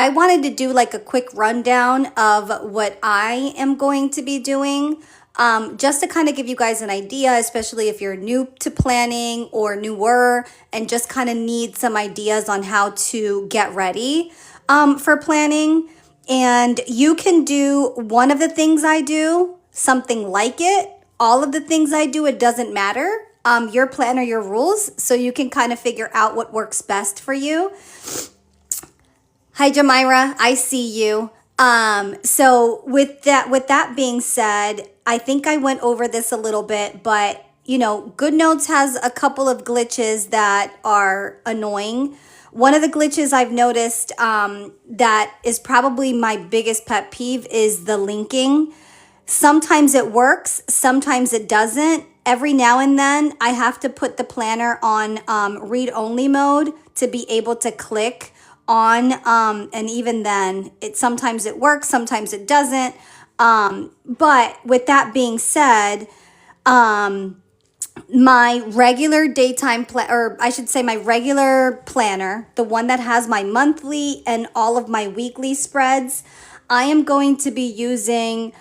I wanted to do like a quick rundown of what I am going to be doing, just to kind of give you guys an idea, especially if you're new to planning or newer and just kind of need some ideas on how to get ready for planning. And you can do one of the things I do, something like it, all of the things I do, it doesn't matter. Your plan or your rules, so you can kind of figure out what works best for you. Hi, Jamira. I see you. So with that being said, I think I went over this a little bit, but GoodNotes has a couple of glitches that are annoying. One of the glitches I've noticed that is probably my biggest pet peeve is the linking. Sometimes it works, sometimes it doesn't. Every now and then, I have to put the planner on read only mode to be able to click on, and even then, sometimes it works, sometimes it doesn't. But with that being said, my regular daytime plan, or I should say my regular planner, the one that has my monthly and all of my weekly spreads, I am going to be using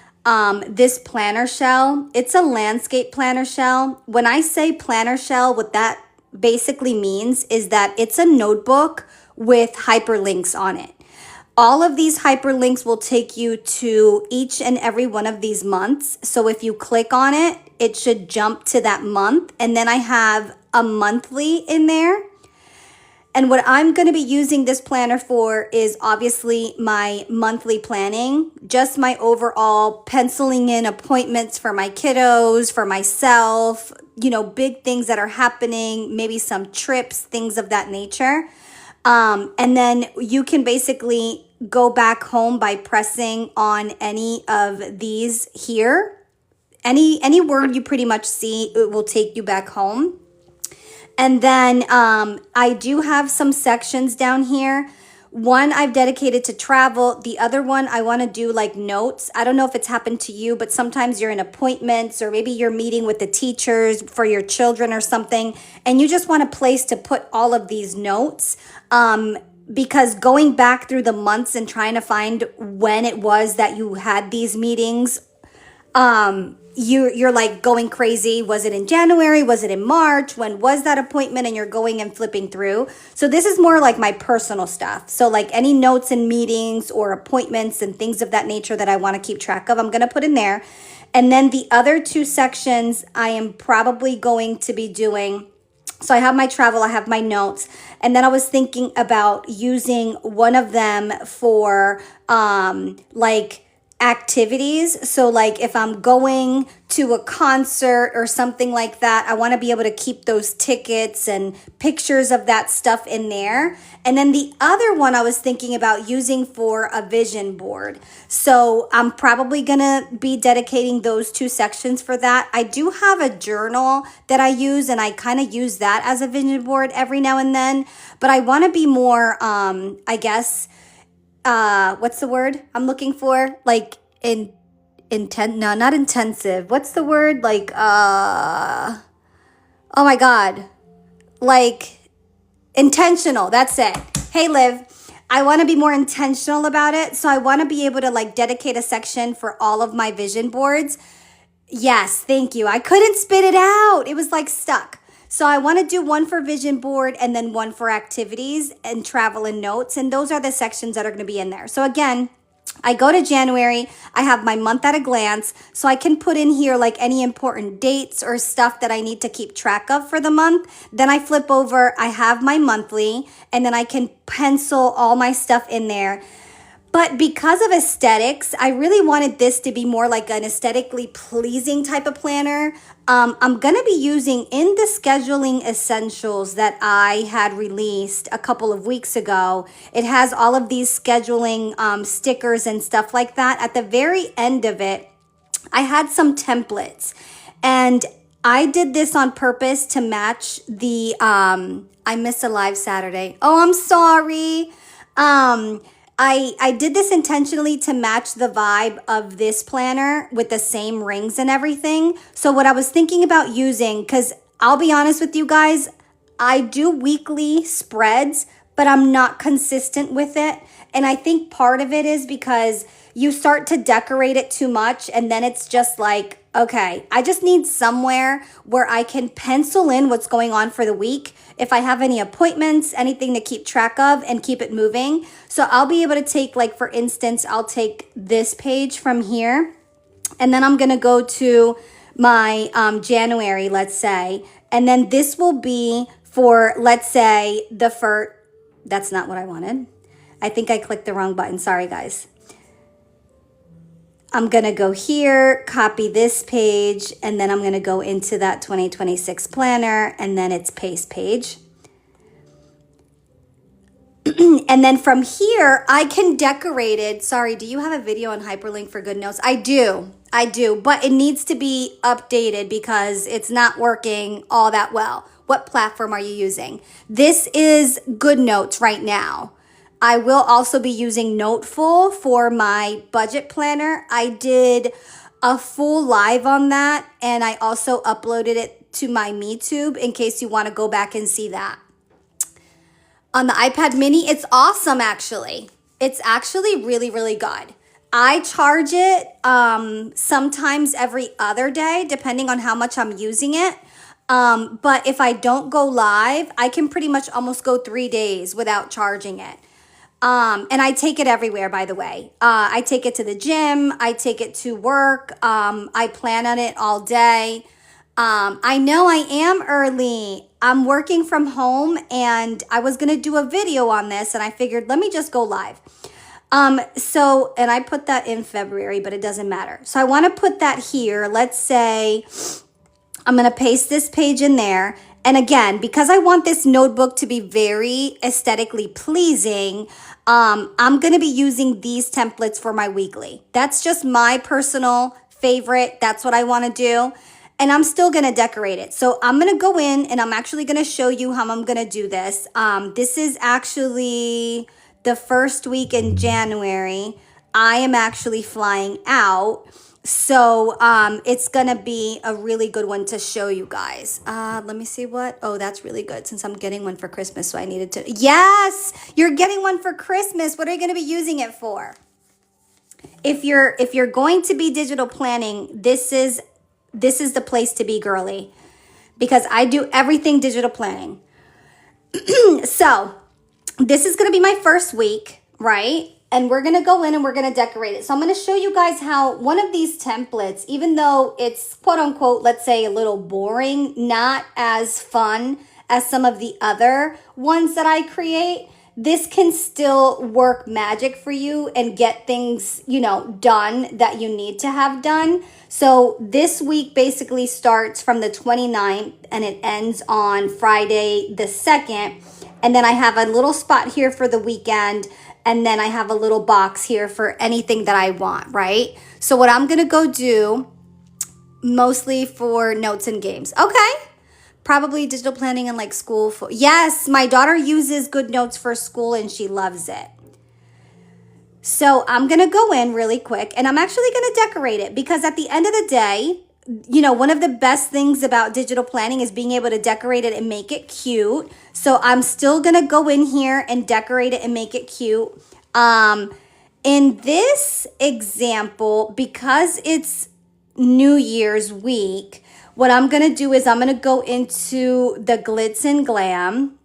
this planner shell. It's a landscape planner shell. When I say planner shell, what that basically means is that it's a notebook with hyperlinks on it. All of these hyperlinks will take you to each and every one of these months. So if you click on it, it should jump to that month. And then I have a monthly in there. And what I'm going to be using this planner for is obviously my monthly planning, just my overall penciling in appointments for my kiddos, for myself, big things that are happening, maybe some trips, things of that nature. And then you can basically go back home by pressing on any of these here. Any word you pretty much see, it will take you back home. And then I do have some sections down here. One I've dedicated to travel. The other one I want to do like notes. I don't know if it's happened to you, but sometimes you're in appointments or maybe you're meeting with the teachers for your children or something, and you just want a place to put all of these notes. Because going back through the months and trying to find when it was that you had these meetings, you're like going crazy. Was it in January? Was it in March? When was that appointment? And you're going and flipping through. So this is more like my personal stuff. So like any notes and meetings or appointments and things of that nature that I want to keep track of, I'm going to put in there. And then the other two sections I am probably going to be doing. So I have my travel, I have my notes, and then I was thinking about using one of them for like activities. So like if I'm going to a concert or something like that, I want to be able to keep those tickets and pictures of that stuff in there. And then the other one I was thinking about using for a vision board. So I'm probably going to be dedicating those two sections for that. I do have a journal that I use, and I kind of use that as a vision board every now and then. But I want to be more, I guess, what's the word I'm looking for? Like no, not intensive. What's the word? Like, oh my God. Like intentional. That's it. Hey, Liv. I want to be more intentional about it. So I want to be able to like dedicate a section for all of my vision boards. Yes, thank you. I couldn't spit it out. It was like stuck. So I want to do one for vision board and then one for activities and travel and notes. And those are the sections that are going to be in there. So again, I go to January, I have my month at a glance, so I can put in here like any important dates or stuff that I need to keep track of for the month. Then I flip over, I have my monthly, and then I can pencil all my stuff in there. But because of aesthetics, I really wanted this to be more like an aesthetically pleasing type of planner. I'm going to be using in the scheduling essentials that I had released a couple of weeks ago. It has all of these scheduling stickers and stuff like that. At the very end of it, I had some templates, and I did this on purpose to match the, I missed a live Saturday. Oh, I'm sorry. I did this intentionally to match the vibe of this planner with the same rings and everything. So what I was thinking about using, because I'll be honest with you guys, I do weekly spreads, but I'm not consistent with it. And I think part of it is because you start to decorate it too much and then it's just like, okay, I just need somewhere where I can pencil in what's going on for the week. If I have any appointments, anything to keep track of and keep it moving. So I'll be able to take, like, for instance, I'll take this page from here and then I'm going to go to my January, let's say, and then this will be for, let's say, the first, that's not what I wanted. I think I clicked the wrong button. Sorry, guys. I'm going to go here, copy this page, and then I'm going to go into that 2026 planner, and then it's paste page. And then from here, I can decorate it. Sorry, do you have a video on hyperlink for GoodNotes? I do, but it needs to be updated because it's not working all that well. What platform are you using? This is GoodNotes right now. I will also be using Noteful for my budget planner. I did a full live on that, and I also uploaded it to my MeTube in case you want to go back and see that. On the iPad mini, it's awesome, actually. It's actually really, really good. I charge it sometimes every other day, depending on how much I'm using it. But if I don't go live, I can pretty much almost go 3 days without charging it. And I take it everywhere, by the way. I take it to the gym. I take it to work. I plan on it all day. I know I am early. I'm working from home and I was going to do a video on this and I figured, let me just go live. And I put that in February, but it doesn't matter. So I want to put that here. Let's say I'm going to paste this page in there. And again, because I want this notebook to be very aesthetically pleasing, I'm going to be using these templates for my weekly. That's just my personal favorite. That's what I want to do. And I'm still going to decorate it. So I'm going to go in and I'm actually going to show you how I'm going to do this. This is actually the first week in January. I am actually flying out. So it's going to be a really good one to show you guys. Let me see what. Oh, that's really good since I'm getting one for Christmas. So I needed to. Yes, you're getting one for Christmas. What are you going to be using it for? If you're going to be digital planning, this is the place to be, girly, because I do everything digital planning. So this is going to be my first week, right? And we're going to go in and we're going to decorate it. So I'm going to show you guys how one of these templates, even though it's quote unquote, let's say a little boring, not as fun as some of the other ones that I create, this can still work magic for you and get things, done that you need to have done. So this week basically starts from the 29th and it ends on Friday the 2nd. And then I have a little spot here for the weekend. And then I have a little box here for anything that I want, right? So what I'm going to go do, mostly for notes and games. Okay. Probably digital planning and like school. Yes, my daughter uses GoodNotes for school and she loves it. So I'm going to go in really quick and I'm actually going to decorate it because at the end of the day, one of the best things about digital planning is being able to decorate it and make it cute. So I'm still going to go in here and decorate it and make it cute. In this example, because it's New Year's week, what I'm going to do is I'm going to go into the Glitz and Glam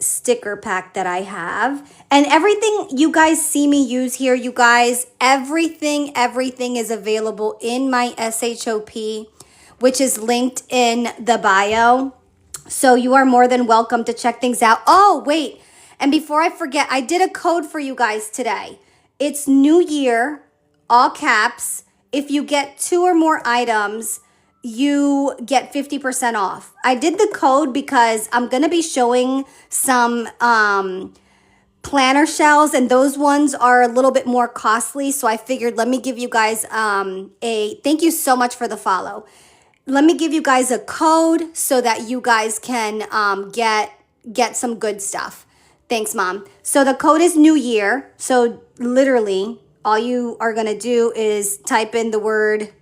sticker pack that I have. And everything you guys see me use here, you guys, everything is available in my SHOP, which is linked in the bio. So you are more than welcome to check things out. Oh, wait. And before I forget, I did a code for you guys today. It's New Year, all caps. If you get 2 or more items, you get 50% off. I did the code because I'm going to be showing some planner shells and those ones are a little bit more costly. So I figured, let me give you guys thank you so much for the follow. Let me give you guys a code so that you guys can get some good stuff. Thanks, Mom. So the code is New Year. So literally all you are going to do is type in the word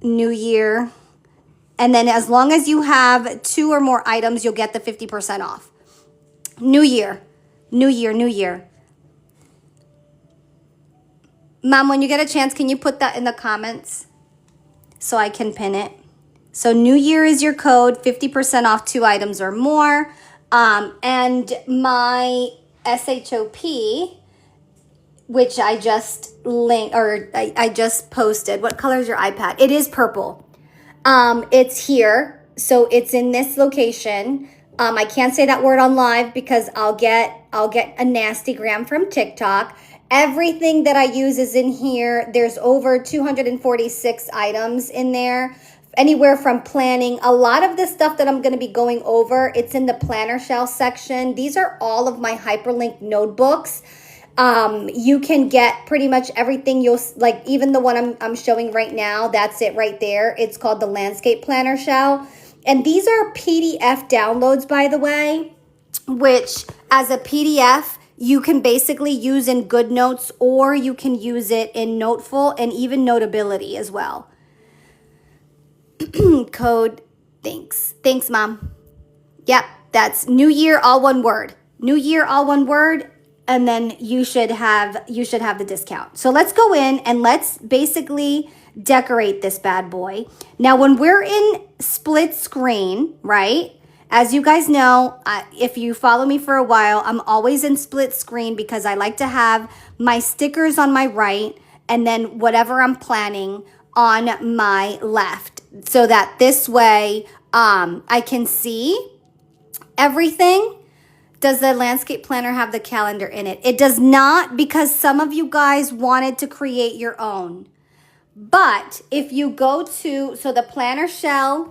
New Year. And then as long as you have 2 or more items, you'll get the 50% off. New Year. New year, new year. Mom, when you get a chance, can you put that in the comments so I can pin it? So new year is your code, 50% off 2 items or more. And my SHOP, which I just linked, or I just posted. What color is your iPad? It is purple. It's here. So it's in this location. I can't say that word on live because I'll get a nasty gram from TikTok. Everything that I use is in here. There's over 246 items in there. Anywhere from planning. A lot of the stuff that I'm going to be going over, it's in the planner shell section. These are all of my hyperlinked notebooks. You can get pretty much everything you'll like, even the one I'm showing right now. That's it right there. It's called the Landscape Planner Shell. And these are PDF downloads, by the way, which as a PDF, you can basically use in GoodNotes, or you can use it in Noteful and even Notability as well. Code, thanks Mom. Yep, that's New Year, all one word. New Year, all one word, and then you should have the discount. So let's go in and let's basically decorate this bad boy. Now, when we're in split screen, right? As you guys know, if you follow me for a while, I'm always in split screen because I like to have my stickers on my right and then whatever I'm planning on my left, so that this way I can see everything. Does the landscape planner have the calendar in it? It does not, because some of you guys wanted to create your own. But if you go to, so the planner shell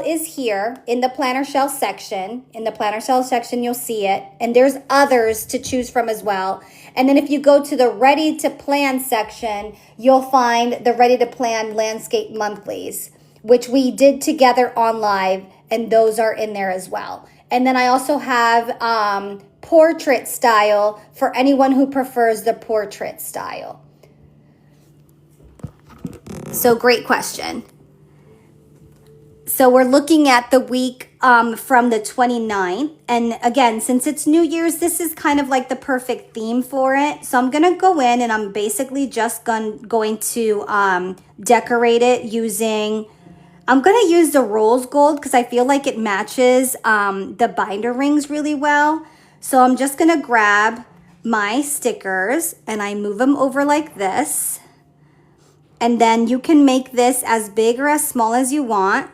is here in the planner shell section. In the planner shell section, you'll see it. And there's others to choose from as well. And then if you go to the ready to plan section, you'll find the ready to plan landscape monthlies, which we did together on live. And those are in there as well. And then I also have portrait style for anyone who prefers the portrait style. So great question. So we're looking at the week from the 29th. And again, since it's New Year's, this is kind of like the perfect theme for it. So I'm going to go in and I'm basically just going to decorate it using, I'm going to use the rose gold because I feel like it matches the binder rings really well. So I'm just going to grab my stickers and I move them over like this. And then you can make this as big or as small as you want.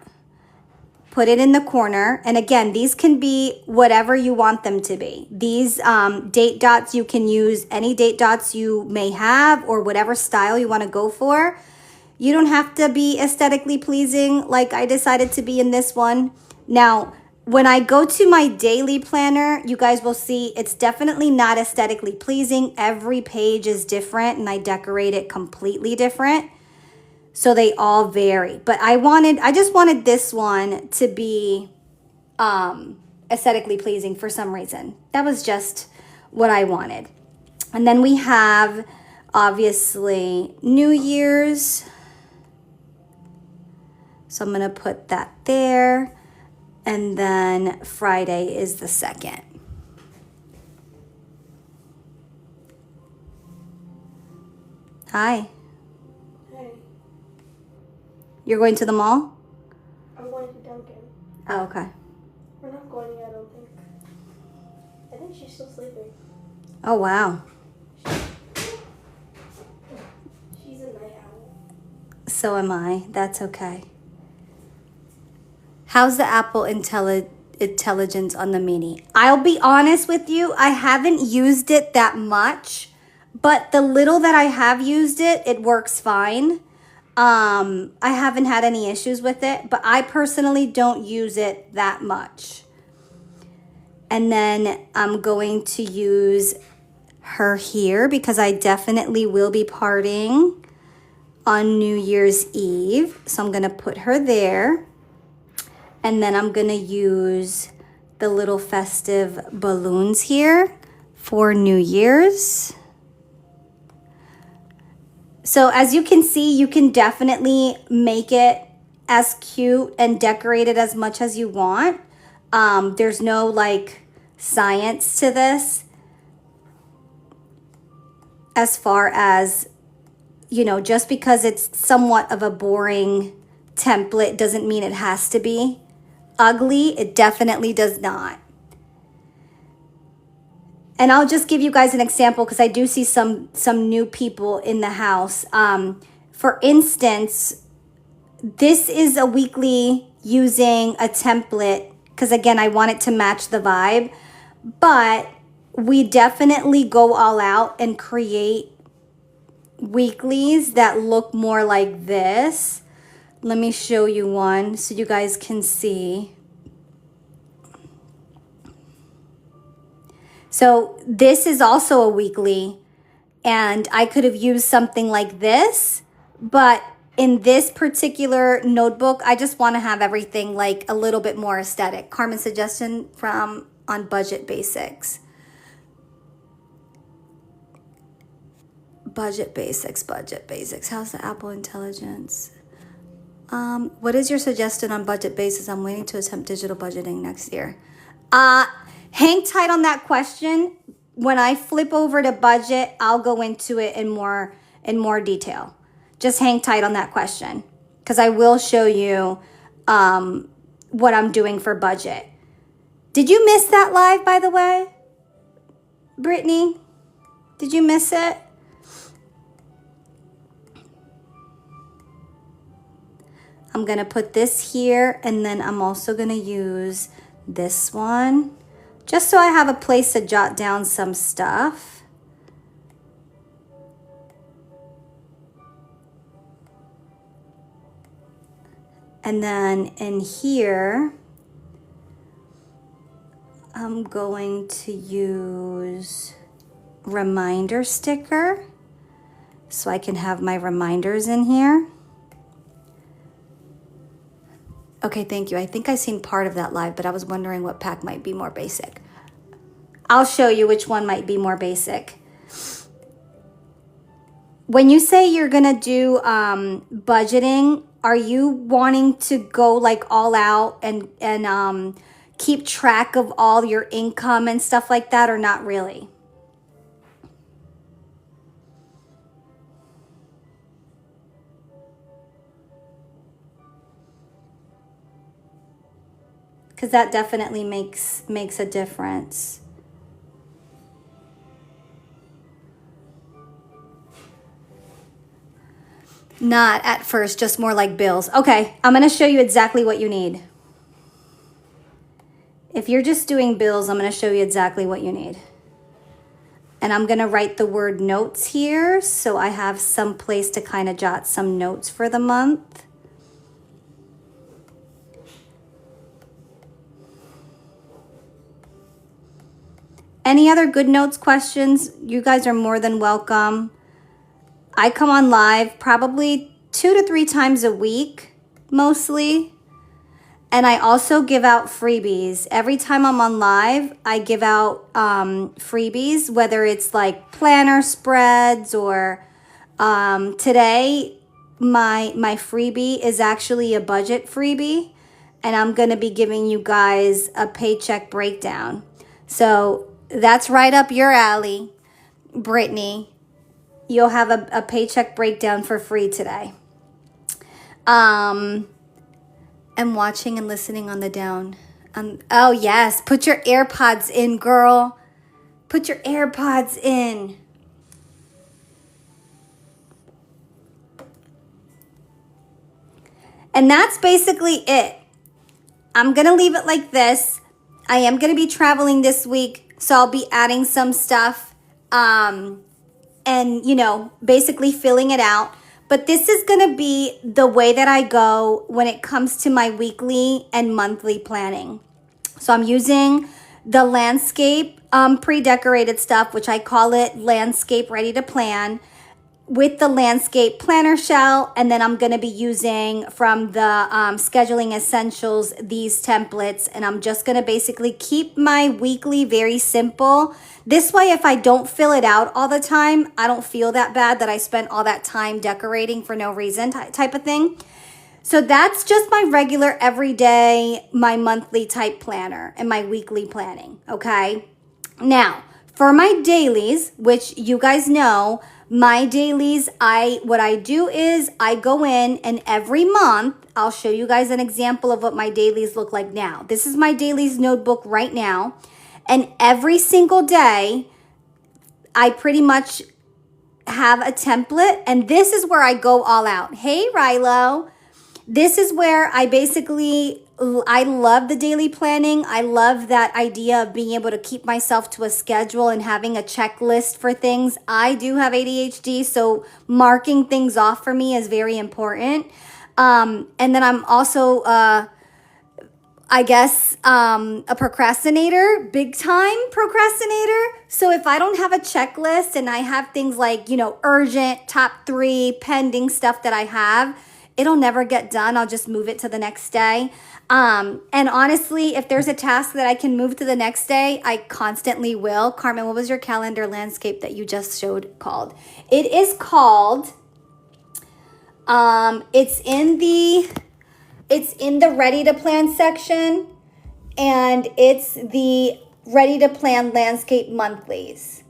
Put it in the corner. And again, these can be whatever you want them to be. These date dots, you can use any date dots you may have or whatever style you want to go for. You don't have to be aesthetically pleasing like I decided to be in this one. Now, when I go to my daily planner, you guys will see it's definitely not aesthetically pleasing. Every page is different and I decorate it completely different. So they all vary, but I just wanted this one to be aesthetically pleasing for some reason. That was just what I wanted. And then we have obviously New Year's. So I'm going to put that there. And then Friday is the 2nd. Hi. You're going to the mall? I'm going to Dunkin'. Oh, okay. We're not going yet, I don't think. I think she's still sleeping. Oh, wow. She's a night owl. So am I. That's okay. How's the Apple Intelligence on the Mini? I'll be honest with you, I haven't used it that much, but the little that I have used it, it works fine. I haven't had any issues with it, but I personally don't use it that much. And then I'm going to use her here because I definitely will be partying on New Year's Eve. So I'm going to put her there. And then I'm going to use the little festive balloons here for New Year's. So as you can see, you can definitely make it as cute and decorate it as much as you want. There's no like science to this as far as, you know, just because it's somewhat of a boring template doesn't mean it has to be ugly. It definitely does not. And I'll just give you guys an example because I do see some new people in the house. For instance, this is a weekly using a template because, again, I want it to match the vibe. But we definitely go all out and create weeklies that look more like this. Let me show you one so you guys can see. So this is also a weekly, and I could have used something like this, but in this particular notebook, I just want to have everything like a little bit more aesthetic. Carmen's suggestion from on Budget Basics. Budget Basics. How's the Apple Intelligence? What is your suggestion on budget basis? I'm waiting to attempt digital budgeting next year. Hang tight on that question. When I flip over to budget, I'll go into it in more detail. Just hang tight on that question because I will show you what I'm doing for budget. Did you miss that live, by the way? Brittany, did you miss it? I'm going to put this here, and then I'm also going to use this one just so I have a place to jot down some stuff. And then in here, I'm going to use reminder sticker so I can have my reminders in here. Okay, thank you. I think I seen part of that live, but I was wondering what pack might be more basic. I'll show you which one might be more basic. When you say you're gonna do budgeting, are you wanting to go like all out and keep track of all your income and stuff like that, or not really? Because that definitely makes a difference. Not at first, just more like bills. Okay, I'm going to show you exactly what you need. If you're just doing bills, I'm going to show you exactly what you need. And I'm going to write the word notes here so I have some place to kind of jot some notes for the month. Any other good notes questions? You guys are more than welcome. I come on live probably 2 to 3 times a week, mostly. And I also give out freebies. Every time I'm on live, I give out freebies, whether it's like planner spreads or today, my freebie is actually a budget freebie. And I'm going to be giving you guys a paycheck breakdown. So that's right up your alley, Brittany. You'll have a paycheck breakdown for free today. And watching and listening on the down. Oh, yes. Put your AirPods in, girl. Put your AirPods in. And that's basically it. I'm going to leave it like this. I am going to be traveling this week, so I'll be adding some stuff. And, you know, basically filling it out. But this is going to be the way that I go when it comes to my weekly and monthly planning. So I'm using the landscape pre-decorated stuff, which I call it landscape ready to plan, with the landscape planner shell. And then I'm going to be using from the scheduling essentials these templates. And I'm just going to basically keep my weekly very simple. This way, if I don't fill it out all the time, I don't feel that bad that I spent all that time decorating for no reason type of thing. So that's just my regular everyday, my monthly type planner and my weekly planning, okay? Now, for my dailies, which you guys know, my dailies, what I do is I go in and every month, I'll show you guys an example of what my dailies look like now. This is my dailies notebook right now. And every single day, I pretty much have a template, and this is where I go all out. Hey, Rilo. This is where I love the daily planning. I love that idea of being able to keep myself to a schedule and having a checklist for things. I do have ADHD, so marking things off for me is very important. And then I'm also, a procrastinator, big time procrastinator. So if I don't have a checklist and I have things like, urgent, top 3, pending stuff that I have, it'll never get done. I'll just move it to the next day. And honestly, if there's a task that I can move to the next day, I constantly will. Carmen, what was your calendar landscape that you just showed called? It is called, it's in the ready to plan section, and it's the ready to plan landscape monthlies.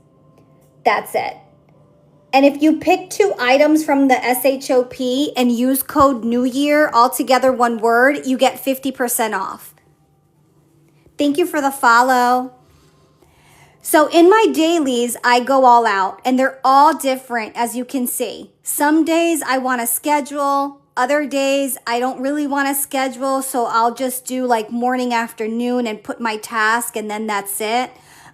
That's it. And if you pick 2 items from the SHOP and use code New Year, all together one word, you get 50% off. Thank you for the follow. So in my dailies, I go all out, and they're all different, as you can see. Some days I want to schedule. Other days I don't really want to schedule, so I'll just do like morning, afternoon, and put my task, and then that's it.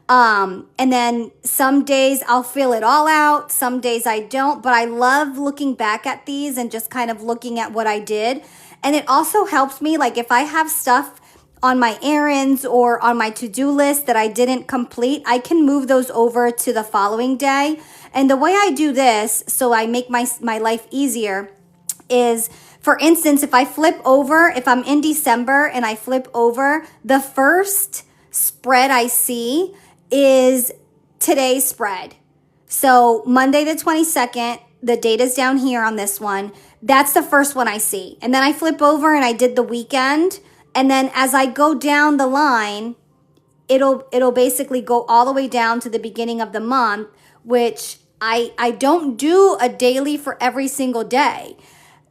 And then some days I'll fill it all out. Some days I don't, but I love looking back at these and just kind of looking at what I did. And it also helps me, like if I have stuff on my errands or on my to-do list that I didn't complete, I can move those over to the following day. And the way I do this, so I make my life easier, is, for instance, if I'm in December and I flip over, the first spread I see is today's spread. So Monday the 22nd, the date is down here on this one. That's the first one I see. And then I flip over and I did the weekend. And then as I go down the line, it'll basically go all the way down to the beginning of the month, which I don't do a daily for every single day.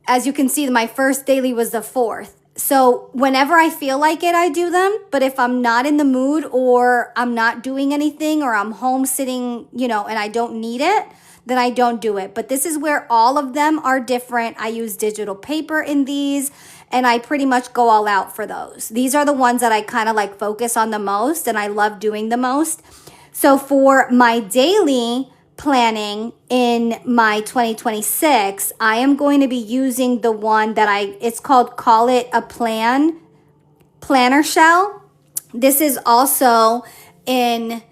As you can see, my first daily was the 4th. So whenever I feel like it, I do them. But if I'm not in the mood, or I'm not doing anything, or I'm home sitting, and I don't need it, then I don't do it. But this is where all of them are different. I use digital paper in these, and I pretty much go all out for those. These are the ones that I kind of like focus on the most, and I love doing the most. So for my daily planning in my 2026, I am going to be using the one that it's called Call It a Planner Shell. This is also in,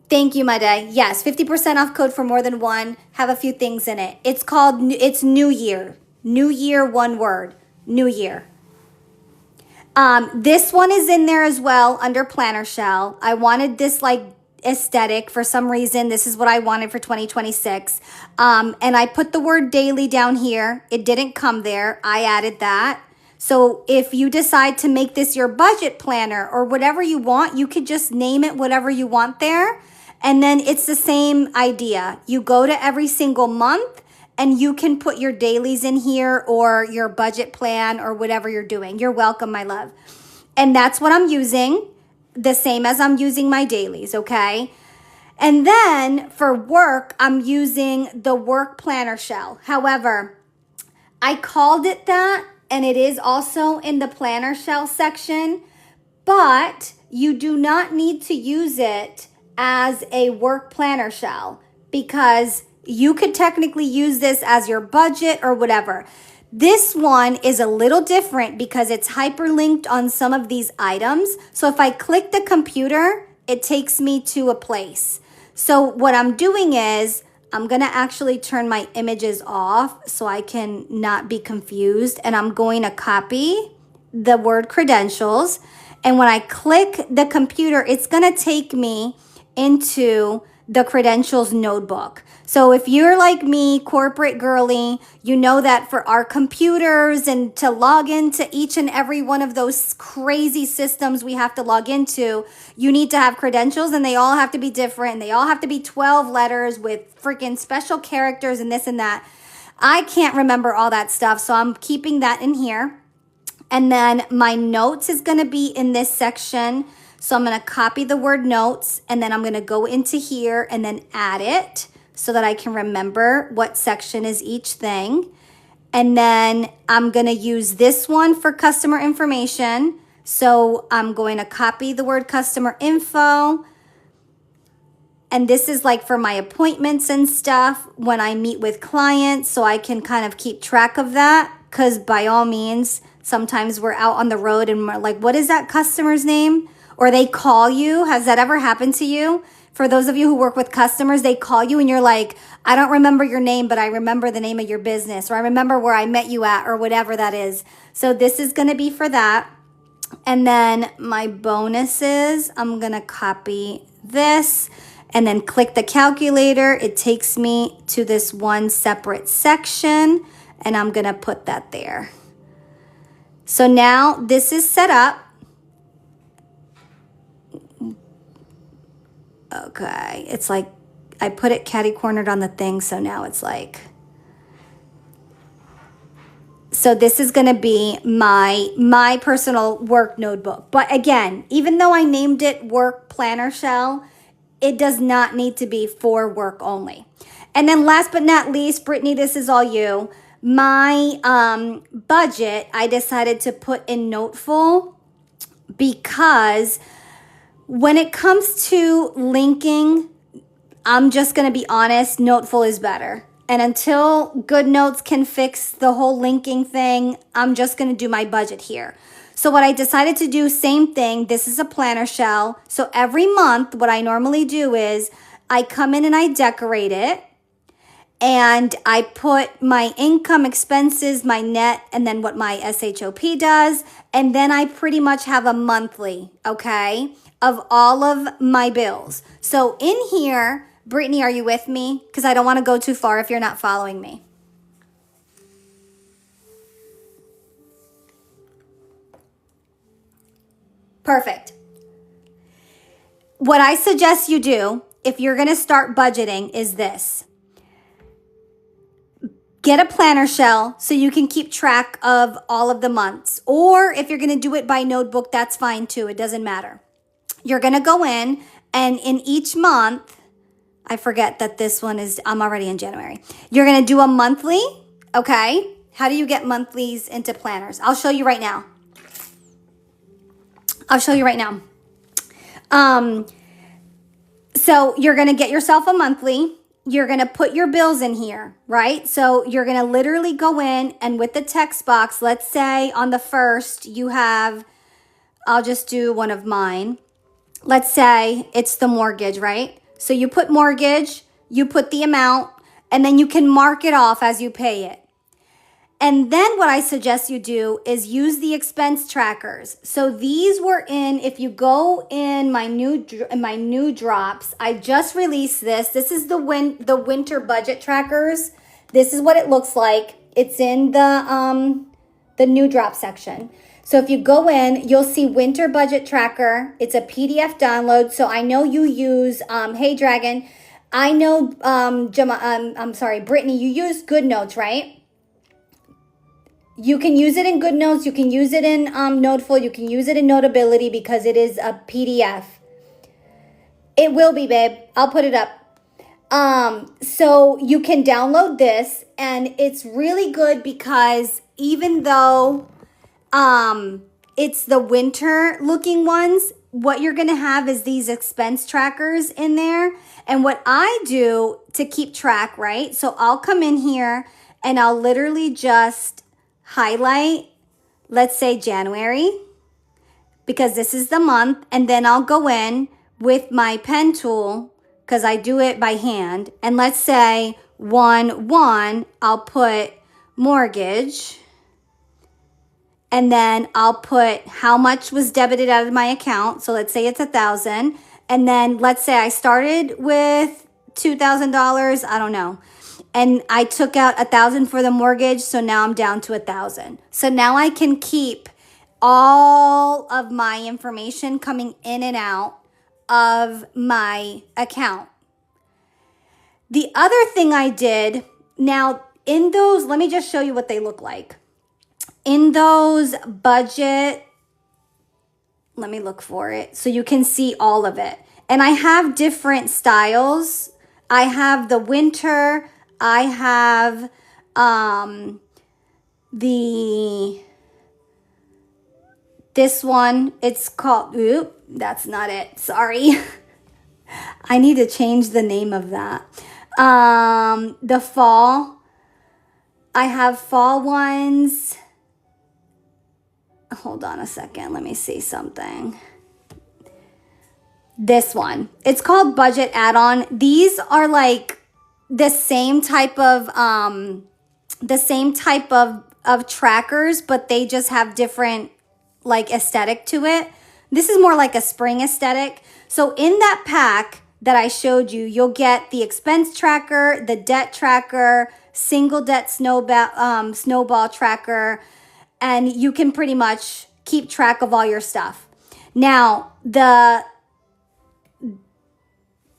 thank you, my day. Yes, 50% off code for more than one, have a few things in it. It's New Year. New Year, one word, New Year. This one is in there as well under Planner Shell. I wanted this aesthetic for some reason. This is what I wanted for 2026. And I put the word daily down here. It didn't come there. I added that. So if you decide to make this your budget planner or whatever you want, you could just name it whatever you want there. And then it's the same idea. You go to every single month and you can put your dailies in here or your budget plan or whatever you're doing. You're welcome, my love. And that's what I'm using. The same as I'm using my dailies, okay? And then for work, I'm using the work planner shell. However, I called it that, and it is also in the planner shell section, but you do not need to use it as a work planner shell because you could technically use this as your budget or whatever. This one is a little different because it's hyperlinked on some of these items. So if I click the computer, it takes me to a place. So what I'm doing is I'm going to actually turn my images off so I can not be confused. And I'm going to copy the word credentials. And when I click the computer, it's going to take me into the credentials notebook. So if you're like me, corporate girly, you know that for our computers and to log into each and every one of those crazy systems we have to log into, you need to have credentials and they all have to be different. They all have to be 12 letters with freaking special characters and this and that. I can't remember all that stuff, so I'm keeping that in here. And then my notes is going to be in this section. So I'm going to copy the word notes and then I'm going to go into here and then add it so that I can remember what section is each thing. And then I'm going to use this one for customer information. So I'm going to copy the word customer info. And this is like for my appointments and stuff when I meet with clients, so I can kind of keep track of that. Because by all means, sometimes we're out on the road and we're like, what is that customer's name? Or they call you. Has that ever happened to you? For those of you who work with customers, they call you and you're like, I don't remember your name, but I remember the name of your business, or I remember where I met you at, or whatever that is. So this is going to be for that. And then my bonuses, I'm going to copy this and then click the calculator. It takes me to this one separate section and I'm going to put that there. So now this is set up. Okay, it's like I put it catty-cornered on the thing, so now it's like... So this is going to be my personal work notebook. But again, even though I named it Work Planner Shell, it does not need to be for work only. And then last but not least, Brittany, this is all you. My budget, I decided to put in Noteful because when it comes to linking, I'm just going to be honest, Noteful is better. And until GoodNotes can fix the whole linking thing, I'm just going to do my budget here. So what I decided to do, same thing. This is a planner shell. So every month, what I normally do is I come in and I decorate it. And I put my income, expenses, my net, and then what my SHOP does. And then I pretty much have a monthly, okay, of all of my bills. So in here, Brittany, are you with me? Because I don't want to go too far if you're not following me. Perfect. What I suggest you do if you're going to start budgeting is this. Get a planner shell so you can keep track of all of the months. Or if you're going to do it by notebook, that's fine too. It doesn't matter. You're going to go in and in each month, I forget that this one is, I'm already in January. You're going to do a monthly, okay? How do you get monthlies into planners? I'll show you right now. So you're going to get yourself a monthly. You're going to put your bills in here, right? So you're going to literally go in and with the text box, let's say on the first you have, I'll just do one of mine. Let's say it's the mortgage, right? So you put mortgage, you put the amount, and then you can mark it off as you pay it. And then what I suggest you do is use the expense trackers. So these were in, if you go in my new drops, I just released this. This is the winter budget trackers. This is what it looks like. It's in the new drop section. So if you go in, you'll see winter budget tracker. It's a PDF download. So I know you use, hey Dragon, I know, Brittany, you use GoodNotes, right? You can use it in GoodNotes. You can use it in Noteful. You can use it in Notability because it is a PDF. It will be, babe. I'll put it up. So you can download this, and it's really good because even though it's the winter looking ones, what you're going to have is these expense trackers in there. And what I do to keep track, right? So I'll come in here and I'll literally just highlight, let's say January, because this is the month, and then I'll go in with my pen tool because I do it by hand, and let's say 1/1, I'll put mortgage, and then I'll put how much was debited out of my account. So let's say it's 1,000, And then let's say I started with $2,000, I don't know. And I took out 1,000 for the mortgage, so now I'm down to 1,000. So now I can keep all of my information coming in and out of my account. The other thing I did, now in those, let me just show you what they look like. In those budget, let me look for it so you can see all of it. And I have different styles. I have the winter, I have this one, it's called, oop, that's not it, sorry. I need to change the name of that. The fall, I have fall ones. Hold on a second, let me see something. This one, it's called budget add-on. These are like the same type of trackers, but they just have different like aesthetic to it. This is more like a spring aesthetic. So in that pack that I showed you, you'll get the expense tracker, the debt tracker, single debt snowball tracker, and you can pretty much keep track of all your stuff. Now, the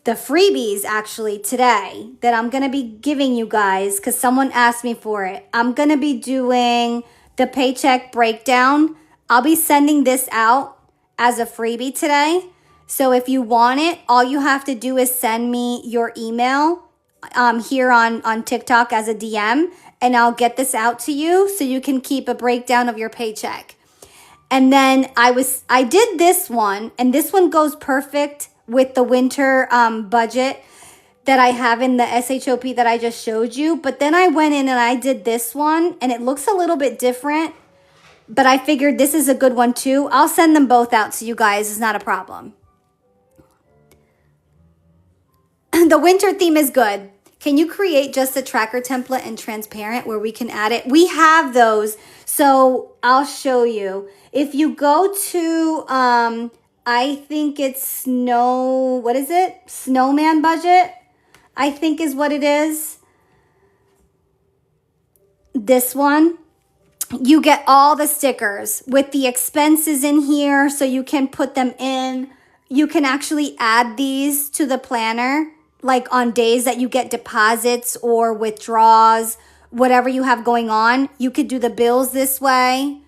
freebies actually today that I'm going to be giving you guys, because someone asked me for it, I'm going to be doing the paycheck breakdown. I'll be sending this out as a freebie today. So if you want it, all you have to do is send me your email here on TikTok as a DM, and I'll get this out to you so you can keep a breakdown of your paycheck. And then I did this one, and this one goes perfect with the winter budget that I have in the SHOP that I just showed you. But then I went in and I did this one, and it looks a little bit different, but I figured this is a good one too. I'll send them both out to you guys. It's not a problem. The winter theme is good. Can you create just a tracker template and transparent where we can add it? We have those. So I'll show you. If you go to, I think it's Snowman budget, I think is what it is. This one. You get all the stickers with the expenses in here, so you can put them in. You can actually add these to the planner, like on days that you get deposits or withdrawals, whatever you have going on. You could do the bills this way.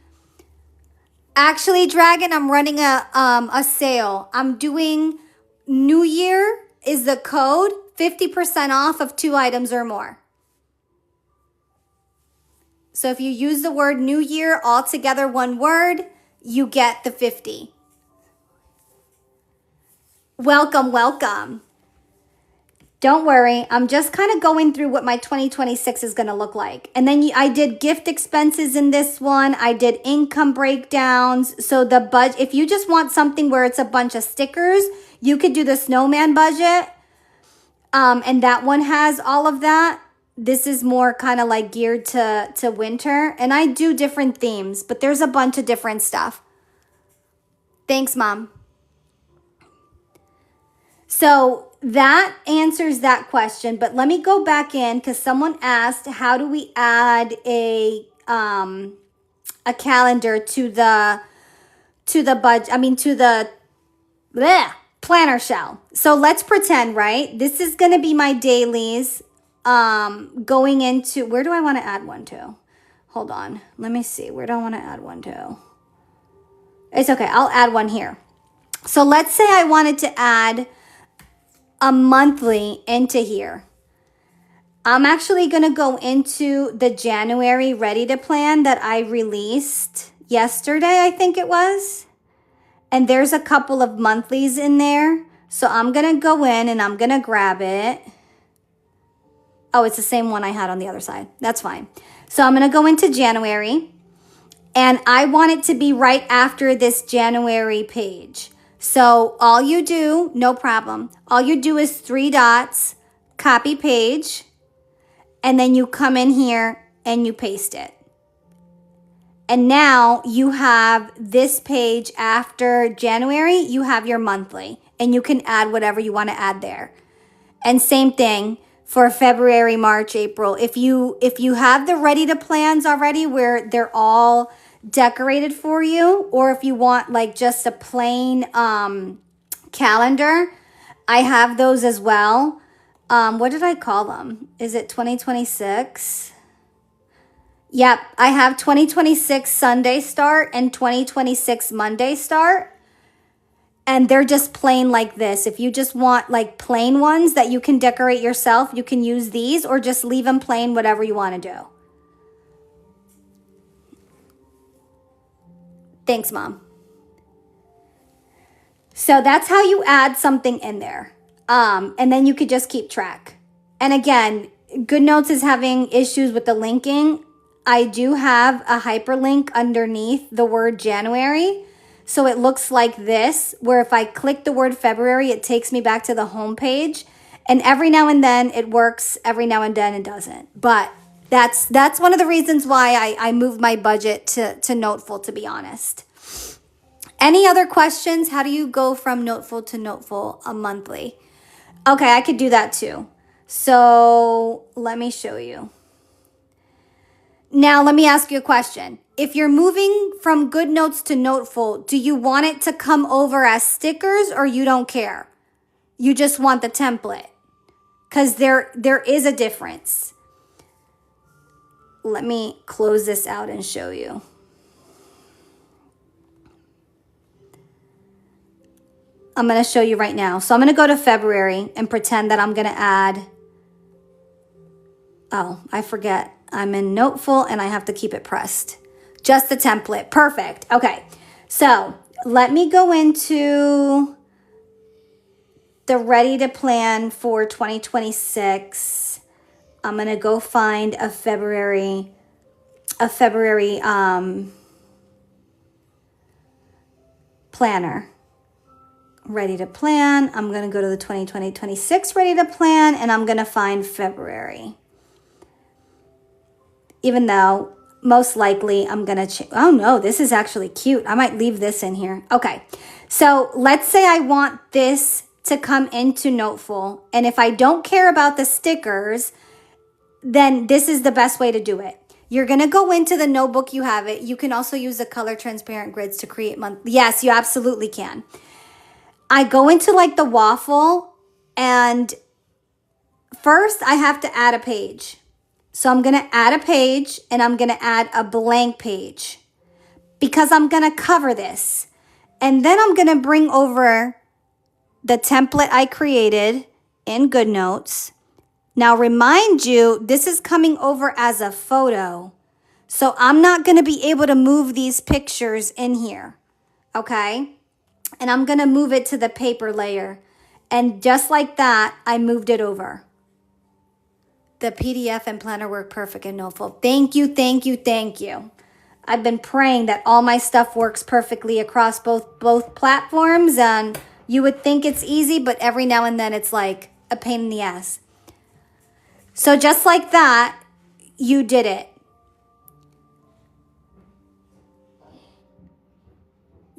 Actually, Dragon, I'm running a sale. I'm doing New Year is the code, 50% off of 2 items or more. So if you use the word New Year all together, one word, you get the 50. Welcome, welcome. Don't worry, I'm just kind of going through what my 2026 is going to look like. And then I did gift expenses in this one. I did income breakdowns. So the budget, if you just want something where it's a bunch of stickers, you could do the snowman budget. And that one has all of that. This is more kind of like geared to winter. And I do different themes, but there's a bunch of different stuff. Thanks, Mom. So that answers that question, but let me go back in because someone asked, how do we add a calendar to the budget? to the planner shell. So let's pretend, right? This is going to be my dailies. Going into, where do I want to add one to? Hold on. Let me see. Where do I want to add one to? It's okay. I'll add one here. So let's say I wanted to add a monthly into here. I'm actually going to go into the January Ready to Plan that I released yesterday, I think it was. And there's a couple of monthlies in there. So I'm going to go in and I'm going to grab it. Oh, it's the same one I had on the other side. That's fine. So I'm going to go into January. And I want it to be right after this January page. So all you do, no problem. All you do is 3 dots, copy page, and then you come in here and you paste it. And now you have this page after January, you have your monthly. and you can add whatever you want to add there. And same thing for February, March, April. If you have the ready to plans already where they're all decorated for you, or if you want like just a plain calendar, I have those as well. What did I call them? Is it 2026? Yep, I have 2026 Sunday start and 2026 Monday start. And they're just plain like this. If you just want like plain ones that you can decorate yourself, you can use these, or just leave them plain, whatever you want to do. Thanks, Mom. So that's how you add something in there. And then you could just keep track. And again, GoodNotes is having issues with the linking. I do have a hyperlink underneath the word January. So it looks like this, where if I click the word February, it takes me back to the home page. And every now and then it works, every now and then it doesn't. But that's one of the reasons why I moved my budget to Noteful, to be honest. Any other questions? How do you go from Noteful to Noteful a monthly? Okay, I could do that too. So let me show you. Now, let me ask you a question. If you're moving from GoodNotes to Noteful, do you want it to come over as stickers, or you don't care? You just want the template? Because there is a difference. Let me close this out and show you. I'm going to show you right now. So I'm going to go to February and pretend that I'm going to add. Oh, I forget. I'm in Noteful and I have to keep it pressed. Just the template. Perfect. Okay. So let me go into the ready to plan for 2026. I'm going to go find a February planner. Ready to plan. I'm going to go to the 2026 ready to plan, and I'm going to find February. Even though most likely I'm going to oh no, this is actually cute. I might leave this in here. Okay. So let's say I want this to come into Noteful, and if I don't care about the stickers, then this is the best way to do it. You're going to go into the notebook you have it. You can also use the color transparent grids to create monthly. Yes, you absolutely can. I go into like the waffle, and first I have to add a page. So I'm going to add a page, and I'm going to add a blank page because I'm going to cover this. And then I'm going to bring over the template I created in GoodNotes. Now remind you, this is coming over as a photo. So I'm not going to be able to move these pictures in here. Okay? And I'm going to move it to the paper layer. And just like that, I moved it over. The PDF and planner work perfect in Noteful. Thank you, thank you, thank you. I've been praying that all my stuff works perfectly across both platforms. And you would think it's easy, but every now and then it's like a pain in the ass. So just like that, you did it.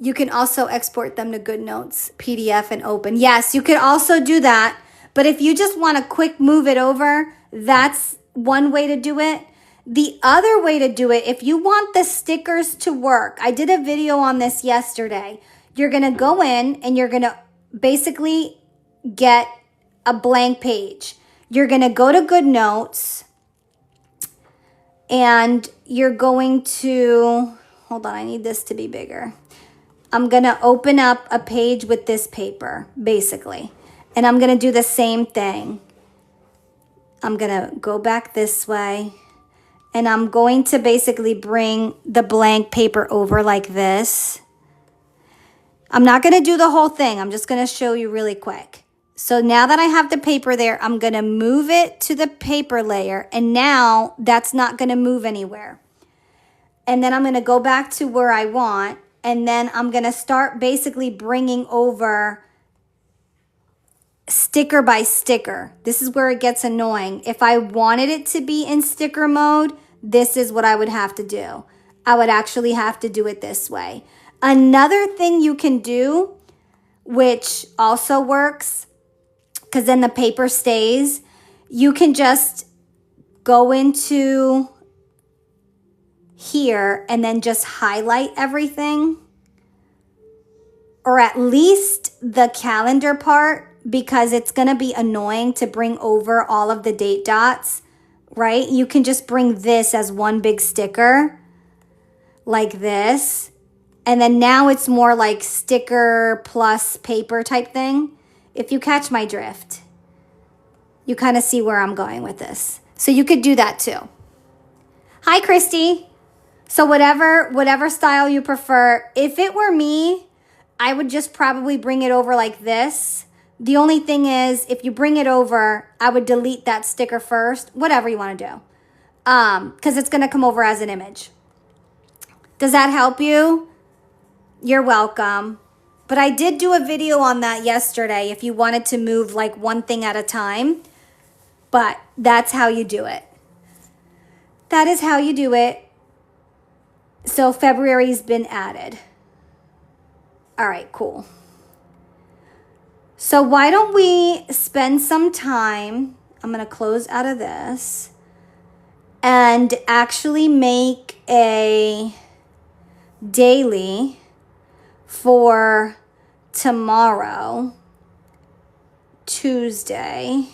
You can also export them to GoodNotes, PDF, and open. Yes, you can also do that. But if you just want to quick move it over, that's one way to do it. The other way to do it, if you want the stickers to work, I did a video on this yesterday. You're going to go in and you're going to basically get a blank page. You're going to go to GoodNotes and you're going to, hold on, I need this to be bigger. I'm going to open up a page with this paper, basically. And I'm going to do the same thing. I'm going to go back this way. And I'm going to basically bring the blank paper over like this. I'm not going to do the whole thing. I'm just going to show you really quick. So now that I have the paper there, I'm going to move it to the paper layer. And now that's not going to move anywhere. And then I'm going to go back to where I want. And then I'm going to start basically bringing over sticker by sticker. This is where it gets annoying. If I wanted it to be in sticker mode, this is what I would have to do. I would actually have to do it this way. Another thing you can do which also works because then the paper stays. You can just go into here and then just highlight everything, or at least the calendar part, because it's going to be annoying to bring over all of the date dots, right? You can just bring this as one big sticker like this. And then now it's more like sticker plus paper type thing. If you catch my drift, you kind of see where I'm going with this. So you could do that too. Hi, Christy. So whatever style you prefer. If it were me, I would just probably bring it over like this. The only thing is, if you bring it over, I would delete that sticker first, whatever you want to do. Because it's going to come over as an image. Does that help you? You're welcome. But I did do a video on that yesterday if you wanted to move like one thing at a time. But that's how you do it. That is how you do it. So February's been added. All right, cool. So why don't we spend some time, I'm going to close out of this, and actually make a daily for tomorrow, Tuesday.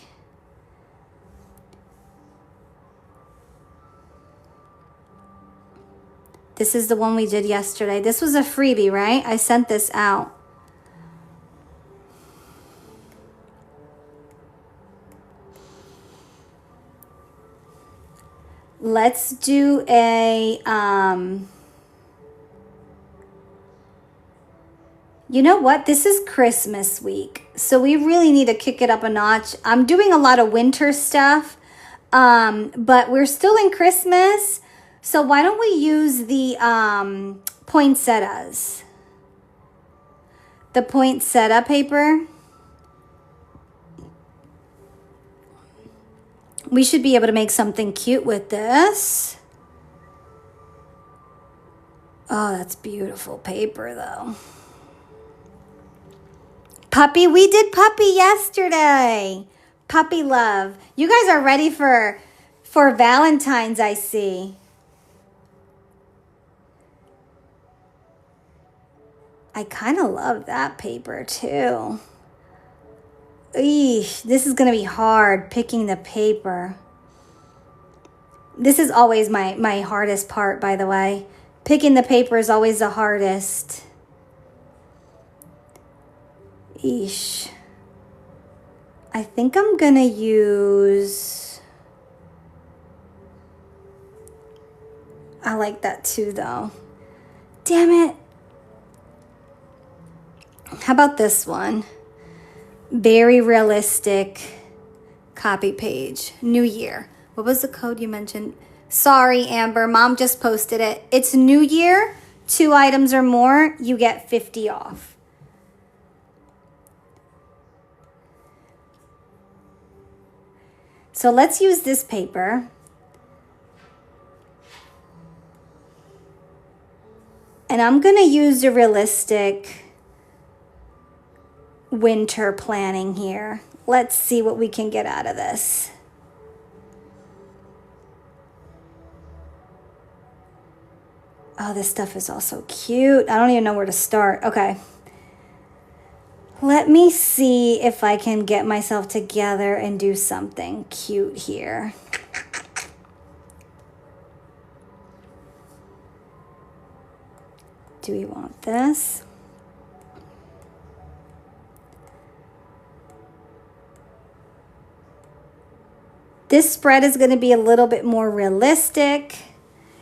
This is the one we did yesterday. This was a freebie, right? I sent this out. Let's do a, you know what? This is Christmas week. So we really need to kick it up a notch. I'm doing a lot of winter stuff, but we're still in Christmas. So why don't we use the poinsettias? The poinsettia paper. We should be able to make something cute with this. Oh, that's beautiful paper though. Puppy, we did puppy yesterday. Puppy love. You guys are ready for Valentine's, I see. I kind of love that paper too. Eesh, this is going to be hard picking the paper. This is always my hardest part, by the way. Picking the paper is always the hardest. Eesh. I think I'm going to use... I like that too, though. Damn it. How about this one? Very realistic copy page. New Year. What was the code you mentioned? Sorry, Amber. Mom just posted it. It's New Year. 2 items or more, you get 50 off. So let's use this paper. And I'm going to use a realistic winter planning here. Let's see what we can get out of this. Oh, this stuff is also cute. I don't even know where to start. Okay. Let me see if I can get myself together and do something cute here. Do we want this? This spread is going to be a little bit more realistic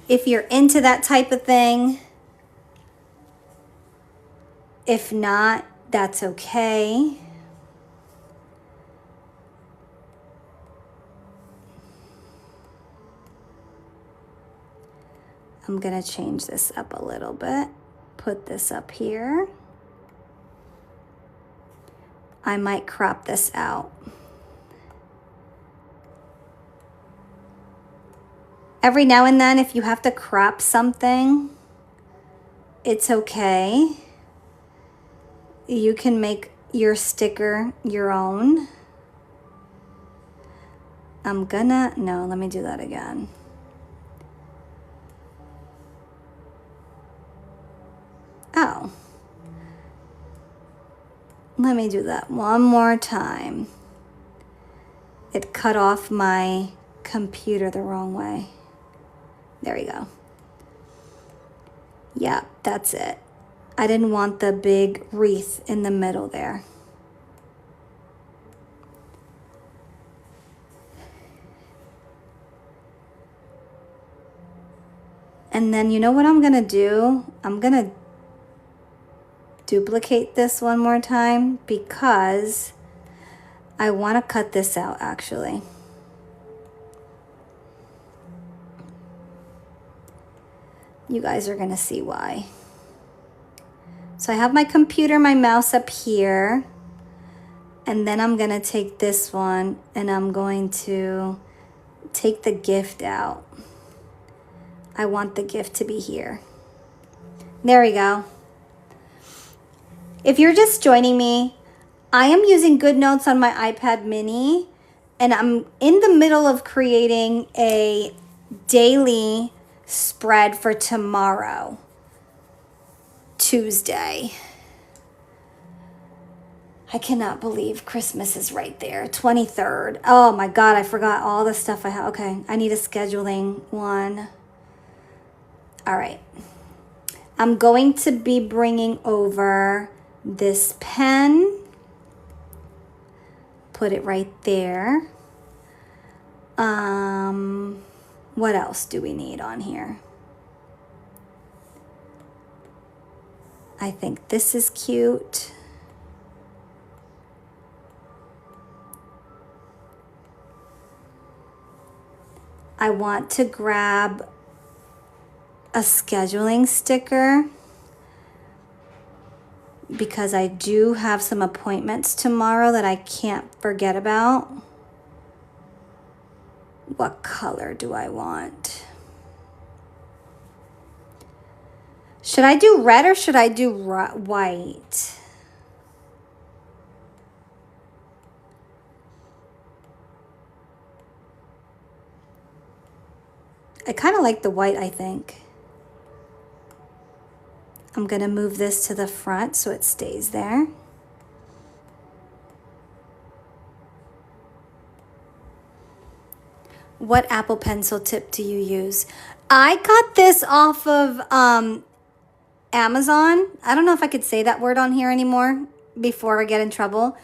if you're into that type of thing. If not, that's okay. I'm going to change this up a little bit. Put this up here. I might crop this out. Every now and then, if you have to crop something, it's okay. you can make your sticker your own. No, let me do that again. Oh. Let me do that one more time. It cut off my computer the wrong way. There we go. Yeah, that's it. I didn't want the big wreath in the middle there. And then you know what I'm gonna do? I'm gonna duplicate this one more time because I want to cut this out actually. You guys are gonna see why. So I have my computer, my mouse up here, and then I'm gonna take this one and I'm going to take the gift out. I want the gift to be here. There we go. If you're just joining me, I am using GoodNotes on my iPad mini, and I'm in the middle of creating a daily spread for tomorrow, Tuesday. I cannot believe Christmas is right there, 23rd. Oh my God, I forgot all the stuff I have. Okay, I need a scheduling one. All right. I'm going to be bringing over this pen. Put it right there. What else do we need on here? I think this is cute. I want to grab a scheduling sticker because I do have some appointments tomorrow that I can't forget about. What color do I want? Should I do red or should I do white? I kind of like the white, I think. I'm gonna move this to the front so it stays there. What Apple Pencil tip do you use? I got this off of Amazon. I don't know if I could say that word on here anymore before I get in trouble.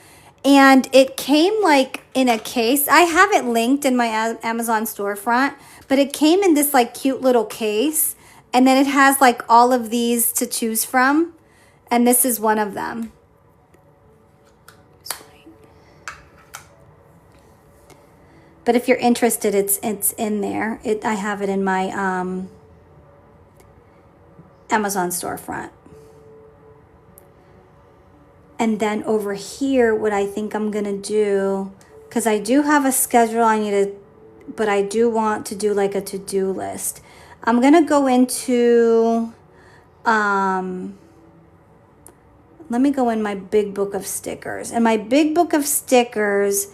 And it came like in a case. I have it linked in my Amazon storefront, but it came in this like cute little case. And then it has like all of these to choose from. And this is one of them. But if you're interested, it's in there. I have it in my Amazon storefront. And then over here, what I think I'm gonna do, because I do have a schedule I need to, but I do want to do like a to-do list. I'm gonna go into, let me go in my big book of stickers. And my big book of stickers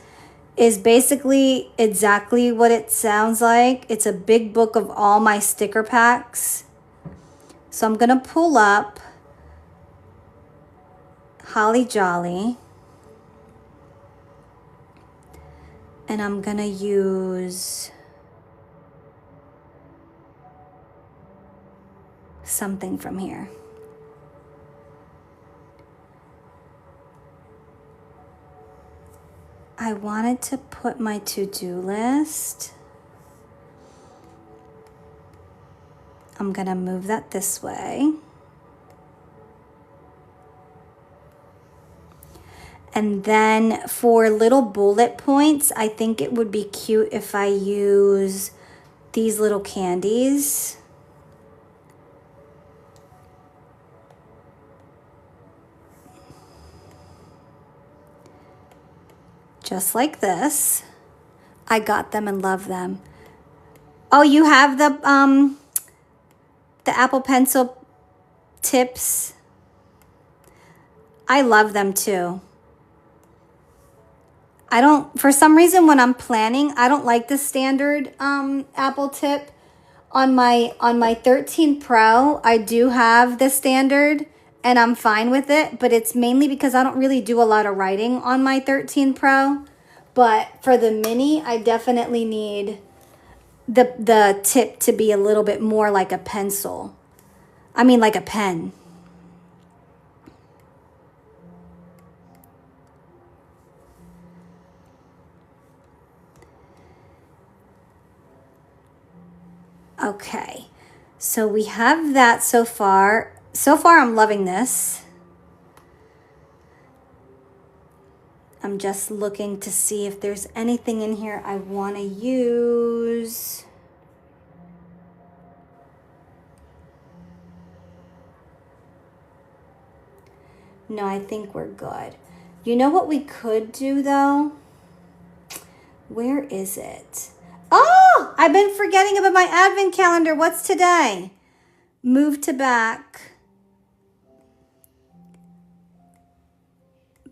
is basically exactly what it sounds like. It's a big book of all my sticker packs. So I'm gonna pull up Holly Jolly. And I'm gonna use something from here. I wanted to put my to-do list. I'm gonna move that this way. And then for little bullet points, I think it would be cute if I use these little candies. Just like this. I got them and love them. Oh, you have the Apple Pencil tips. I love them too. I don't, for some reason when I'm planning, I don't like the standard Apple tip. On my 13 Pro, I do have the standard and I'm fine with it, but it's mainly because I don't really do a lot of writing on my 13 Pro. But for the mini, I definitely need the tip to be a little bit more like a pencil. I mean like a pen. Okay, so we have that so far. So far, I'm loving this. I'm just looking to see if there's anything in here I want to use. No, I think we're good. You know what we could do though? Where is it? Oh, I've been forgetting about my advent calendar. What's today? Move to back.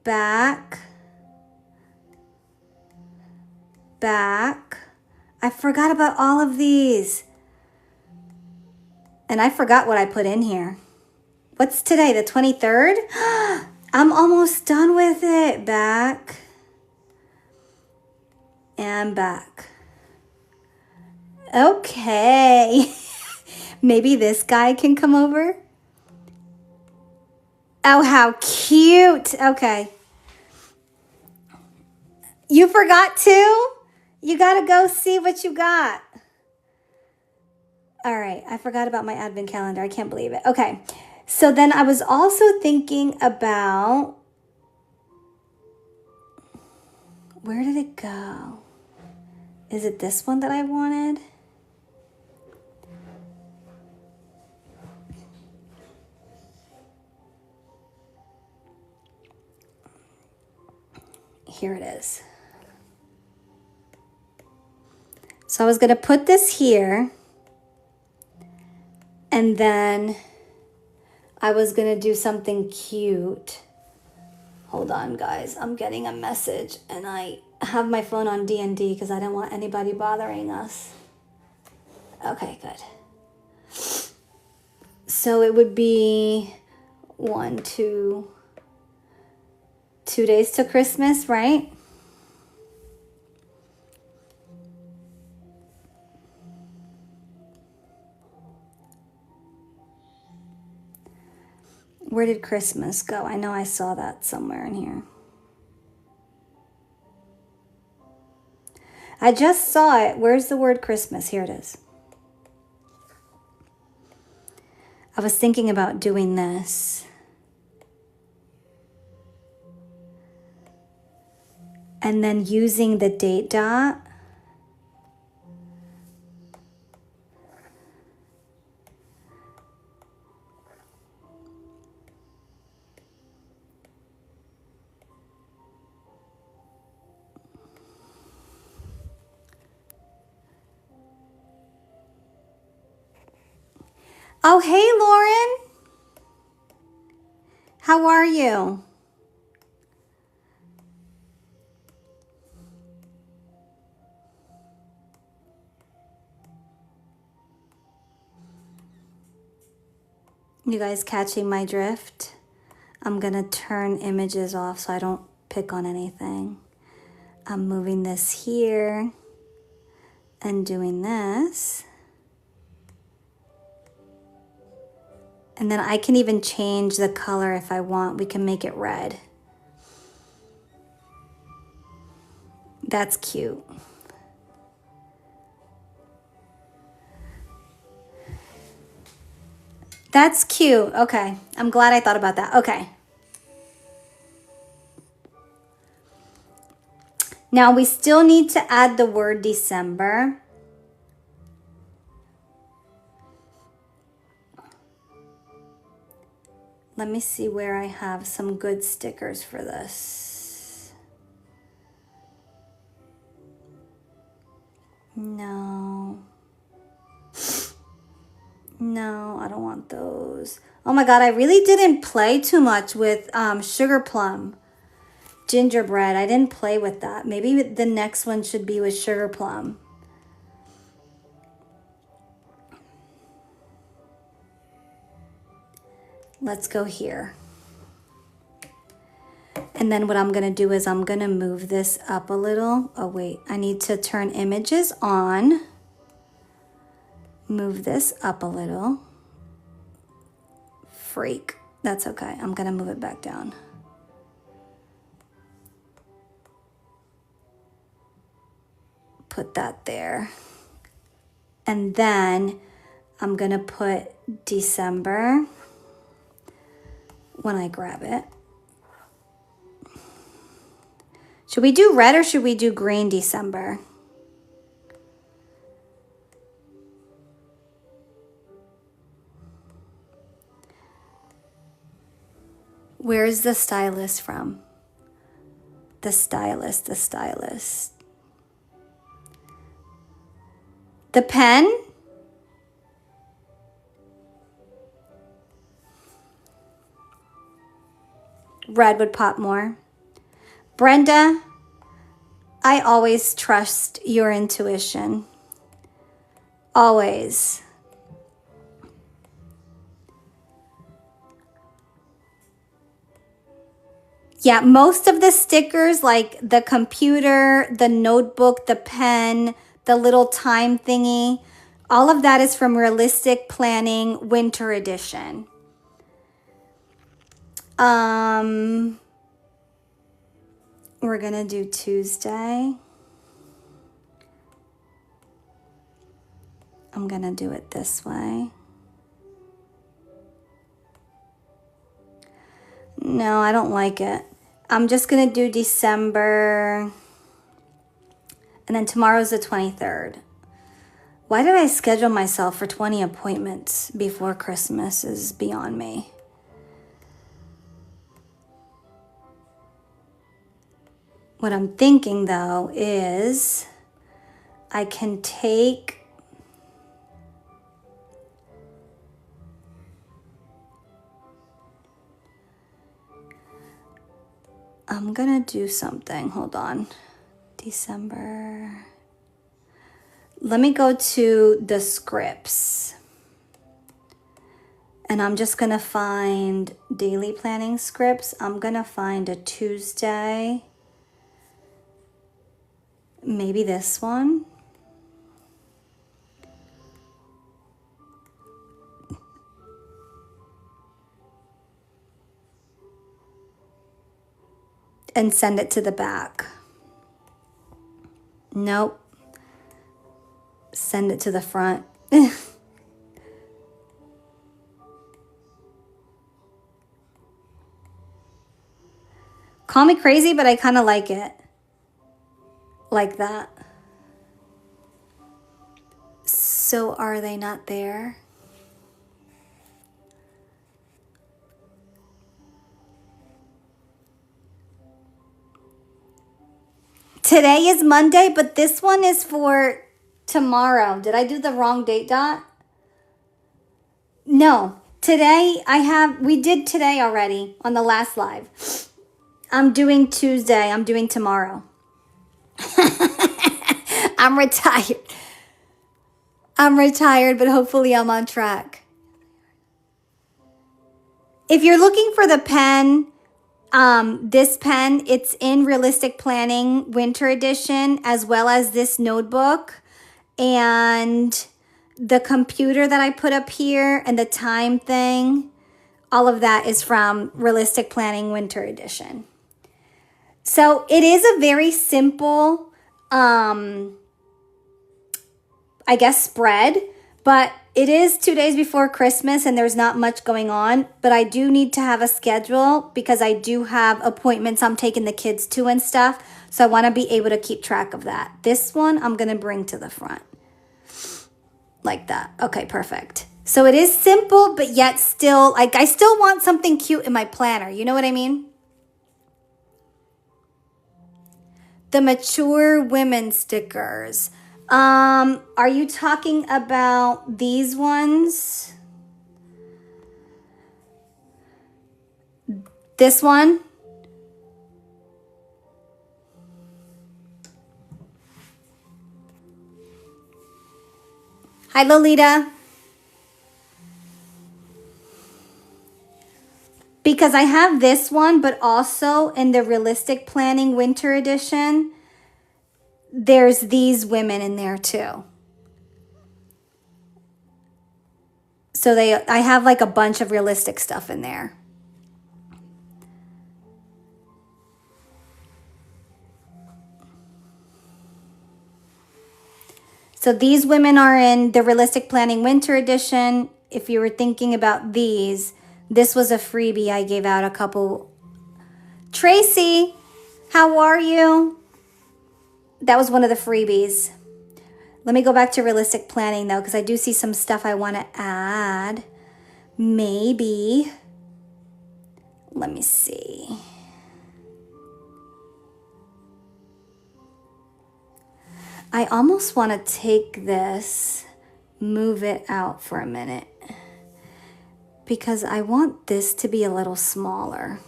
Back. Back. I forgot about all of these. And I forgot what I put in here. What's today, the 23rd? I'm almost done with it. Back. And back. Okay. Maybe this guy can come over. Oh, how cute. Okay. You forgot too? You gotta go see what you got. All right, I forgot about my advent calendar. I can't believe it. Okay, so then I was also thinking about, where did it go? Is it this one that I wanted? Here it is. So I was gonna put this here, and then I was gonna do something cute. Hold on, guys. I'm getting a message, and I have my phone on D&D because I don't want anybody bothering us. Okay, good. So it would be 2 days to Christmas, right? Where did Christmas go? I know I saw that somewhere in here. I just saw it. Where's the word Christmas? Here it is. I was thinking about doing this. And then using the date dot. Oh, hey, Lauren. How are you? You guys catching my drift? I'm gonna turn images off so I don't pick on anything. I'm moving this here and doing this. And then I can even change the color if I want. We can make it red. That's cute. That's cute. Okay. I'm glad I thought about that. Okay. Now we still need to add the word December. Let me see where I have some good stickers for this. No. No, I don't want those. Oh my God, I really didn't play too much with sugar plum. Gingerbread, I didn't play with that. Maybe the next one should be with sugar plum. Let's go here. And then what I'm gonna do is I'm gonna move this up a little. Oh wait, I need to turn images on. Move this up a little. Freak, that's okay. I'm gonna move it back down. Put that there. And then I'm gonna put December when I grab it. Should we do red or should we do green December? Where's the stylist from? The stylist. The pen? Red would pop more. Brenda, I always trust your intuition. Always. Yeah, most of the stickers, like the computer, the notebook, the pen, the little time thingy, all of that is from Realistic Planning Winter Edition. We're gonna do Tuesday. I'm gonna do it this way. No, I don't like it. I'm just gonna do December. And then tomorrow's the 23rd. Why did I schedule myself for 20 appointments before Christmas is beyond me. What I'm thinking though is I can take I'm gonna do something. Hold on. December. Let me go to the scripts. And I'm just gonna find daily planning scripts. I'm gonna find a Tuesday. Maybe this one. And send it to the back. Nope. Send it to the front. Call me crazy, but I kind of like it. Like that. So are they not there? Today is Monday, but this one is for tomorrow. Did I do the wrong date, Dot? No. Today we did today already on the last live. I'm doing Tuesday. I'm doing tomorrow. I'm retired. But hopefully I'm on track. If you're looking for the pen, this pen, it's in Realistic Planning Winter Edition, as well as this notebook and the computer that I put up here and the time thing. All of that is from Realistic Planning Winter Edition. So it is a very simple, I guess, spread, but it is 2 days before Christmas and there's not much going on, but I do need to have a schedule because I do have appointments I'm taking the kids to and stuff. So I want to be able to keep track of that. This one I'm going to bring to the front like that. Okay, perfect. So it is simple, but yet still, like, I still want something cute in my planner. You know what I mean? The mature women stickers. Are you talking about these ones? This one? Hi, Lolita. Because I have this one, but also in the Realistic Planning Winter Edition, there's these women in there too. So I have like a bunch of realistic stuff in there. So these women are in the Realistic Planning Winter Edition. If you were thinking about these, this was a freebie I gave out a couple. Tracy, how are you? That was one of the freebies. Let me go back to Realistic Planning though, because I do see some stuff I want to add. Maybe. Let me see. I almost want to take this, move it out for a minute, because I want this to be a little smaller.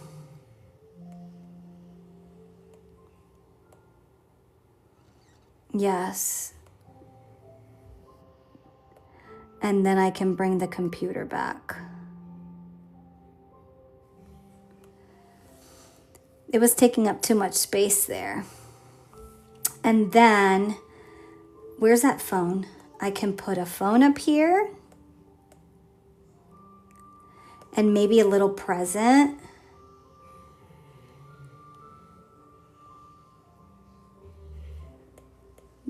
Yes. And then I can bring the computer back. It was taking up too much space there. And then, where's that phone? I can put a phone up here. And maybe a little present.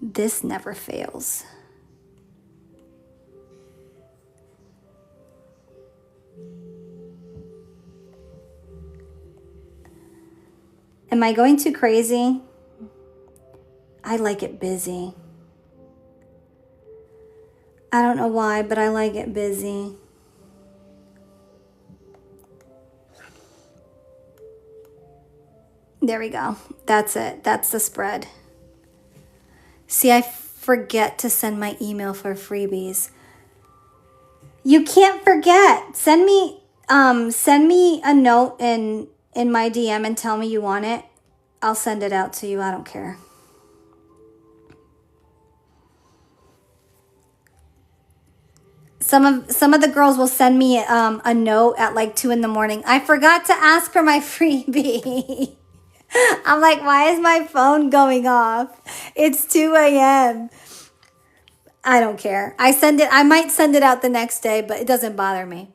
This never fails. Am I going too crazy? I like it busy. I don't know why, but I like it busy. There we go. That's it. That's the spread. See, I forget to send my email for freebies. You can't forget. Send me a note in my DM and tell me you want it. I'll send it out to you. I don't care. Some of the girls will send me a note at like 2 a.m. I forgot to ask for my freebie. I'm like, why is my phone going off? It's 2 a.m. I don't care. I might send it out the next day, but it doesn't bother me.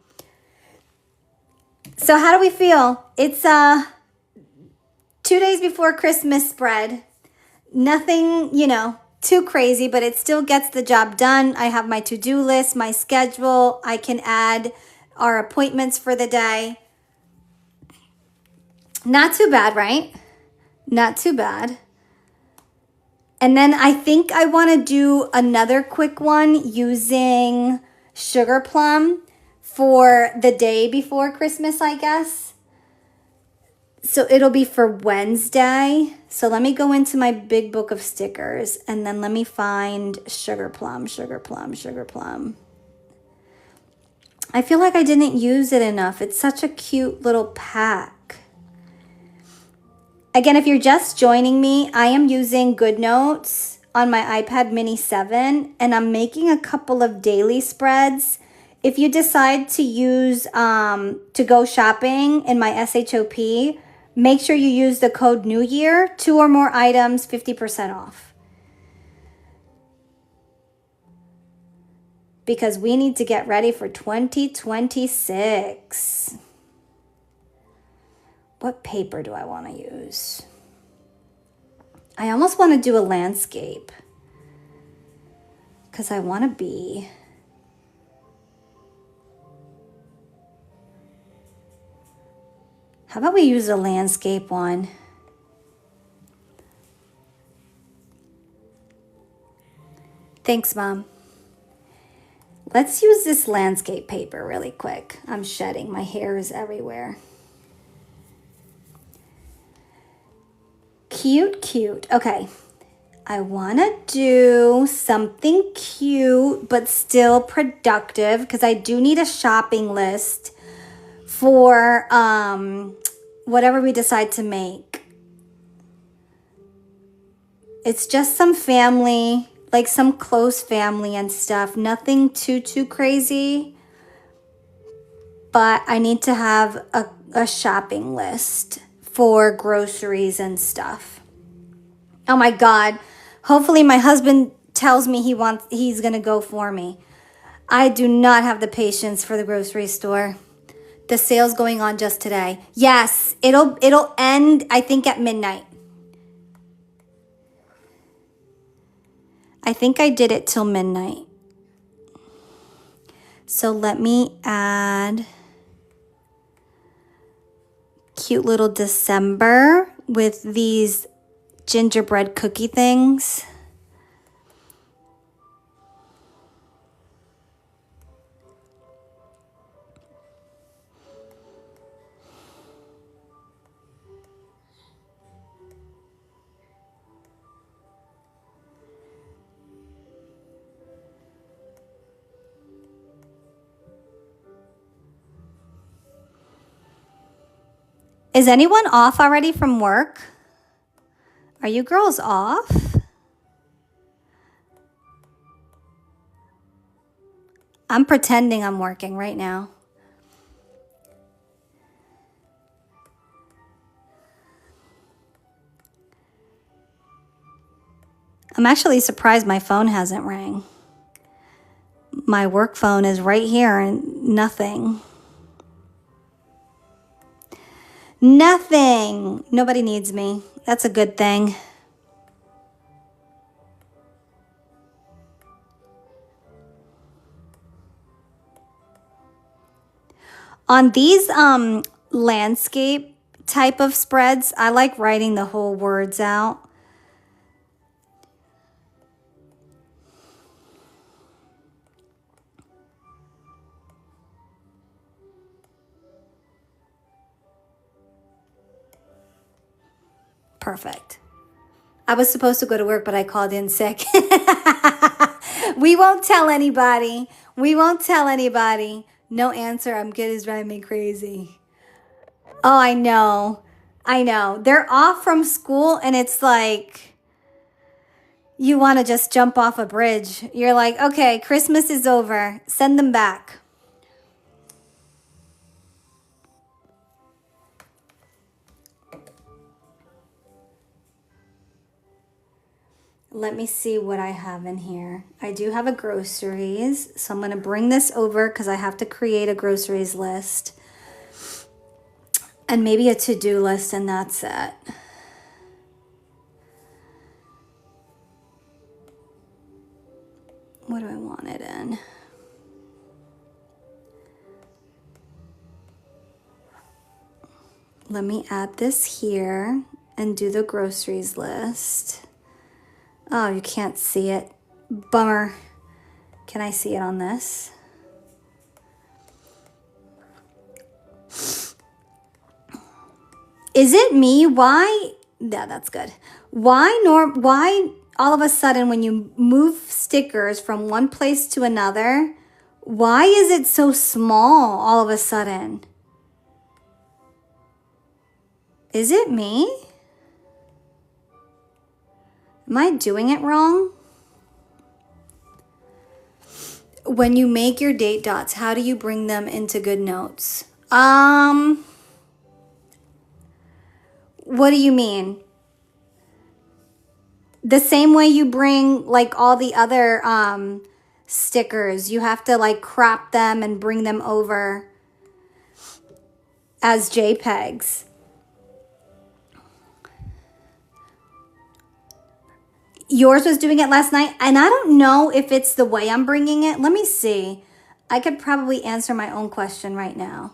So how do we feel? It's 2 days before Christmas spread. Nothing, too crazy, but it still gets the job done. I have my to-do list, my schedule. I can add our appointments for the day. Not too bad, right? Not too bad. And then I think I want to do another quick one using Sugar Plum for the day before Christmas, I guess. So it'll be for Wednesday. So let me go into my big book of stickers and then let me find Sugar Plum, Sugar Plum, Sugar Plum. I feel like I didn't use it enough. It's such a cute little pack. Again, if you're just joining me, I am using GoodNotes on my iPad mini 7 and I'm making a couple of daily spreads. If you decide to use to go shopping in my SHOP, make sure you use the code New Year, 2 or more items, 50% off. Because we need to get ready for 2026. What paper do I want to use? I almost want to do a landscape. Because I want to be... How about we use a landscape one? Thanks, Mom. Let's use this landscape paper really quick. I'm shedding. My hair is everywhere. Cute, cute. Okay. I want to do something cute but still productive because I do need a shopping list for whatever we decide to make. It's just some family, like some close family and stuff. Nothing too crazy. But I need to have a shopping list for groceries and stuff. Oh my God. Hopefully my husband tells me he's going to go for me. I do not have the patience for the grocery store. The sale's going on just today. Yes, it'll end I think at midnight. I think I did it till midnight. So let me add cute little December with these gingerbread cookie things. Is anyone off already from work? Are you girls off? I'm pretending I'm working right now. I'm actually surprised my phone hasn't rang. My work phone is right here and nothing. Nothing. Nobody needs me. That's a good thing. On these landscape type of spreads, I like writing the whole words out. Perfect. I was supposed to go to work, but I called in sick. We won't tell anybody. We won't tell anybody. No answer. I'm good is driving me crazy. Oh, I know. I know. They're off from school and it's like you want to just jump off a bridge. You're like, okay, Christmas is over. Send them back. Let me see what I have in here. I do have a groceries, so I'm going to bring this over because I have to create a groceries list. And maybe a to-do list, and that's it. What do I want it in? Let me add this here and do the groceries list. Oh, you can't see it. Bummer. Can I see it on this? Is it me? Why? Yeah, that's good. Why all of a sudden when you move stickers from one place to another, why is it so small all of a sudden? Is it me? Am I doing it wrong? When you make your date dots, how do you bring them into GoodNotes? What do you mean? The same way you bring like all the other stickers. You have to like crop them and bring them over as JPEGs. Yours was doing it last night, and I don't know if it's the way I'm bringing it. Let me see. I could probably answer my own question right now.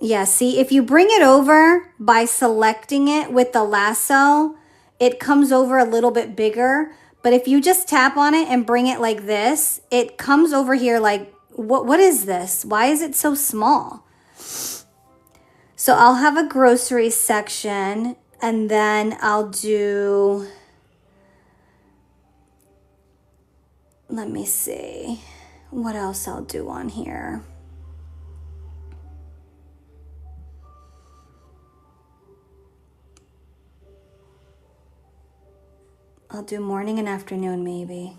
Yeah, see, if you bring it over by selecting it with the lasso, it comes over a little bit bigger. But if you just tap on it and bring it like this, it comes over here like, what is this? Why is it so small? So I'll have a grocery section, and then I'll do Let me see what else I'll do on here. I'll do morning and afternoon maybe.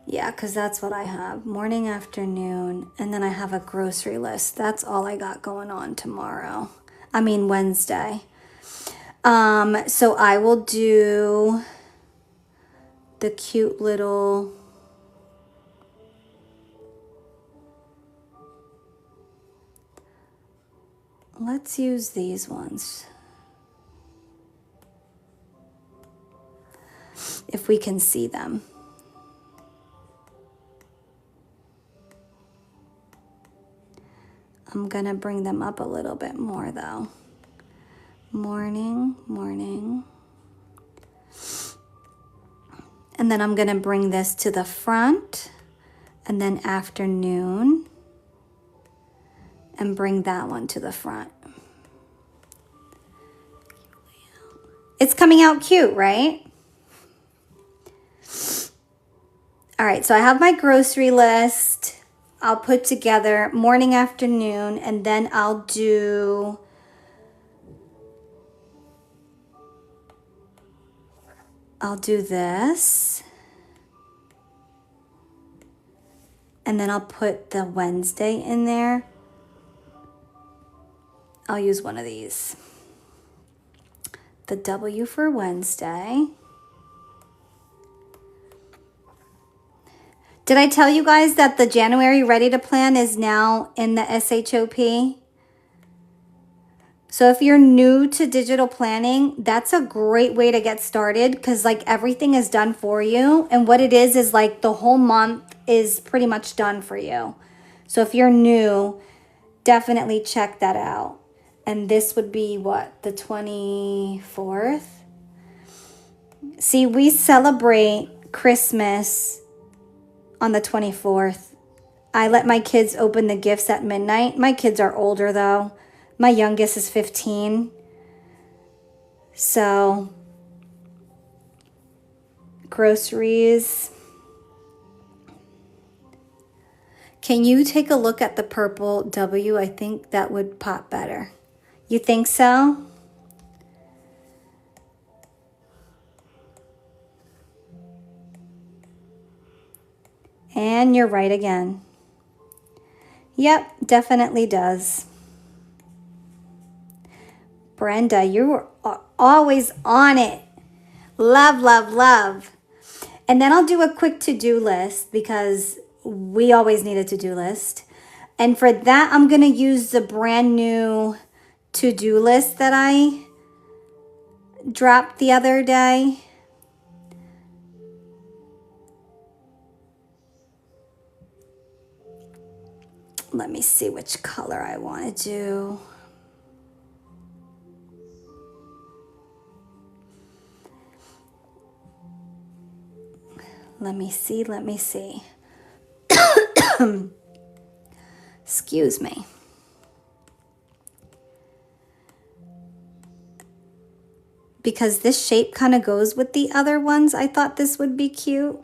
Yeah, because that's what I have. Morning, afternoon, and then I have a grocery list. That's all I got going on tomorrow. I mean Wednesday. So I will do the cute little let's use these ones. If we can see them. I'm gonna bring them up a little bit more though. Morning, morning. And then I'm gonna bring this to the front and then afternoon and bring that one to the front. It's coming out cute, right? All right, so I have my grocery list. I'll put together morning, afternoon, and then I'll do this. And then I'll put the Wednesday in there. I'll use one of these. The W for Wednesday. Did I tell you guys that the January Ready to Plan is now in the SHOP? So if you're new to digital planning, that's a great way to get started because like everything is done for you. And what it is like the whole month is pretty much done for you. So if you're new, definitely check that out. And this would be what, the 24th? See, we celebrate Christmas on the 24th. I let my kids open the gifts at midnight. My kids are older though. My youngest is 15. So, groceries. Can you take a look at the purple W? I think that would pop better. You think so? And you're right again. Yep, definitely does. Brenda, you are always on it. Love, love, love. And then I'll do a quick to-do list because we always need a to-do list. And for that, I'm going to use the brand new to-do list that I dropped the other day. Let me see which color I want to do. Let me see. Excuse me. Because this shape kind of goes with the other ones, I thought this would be cute.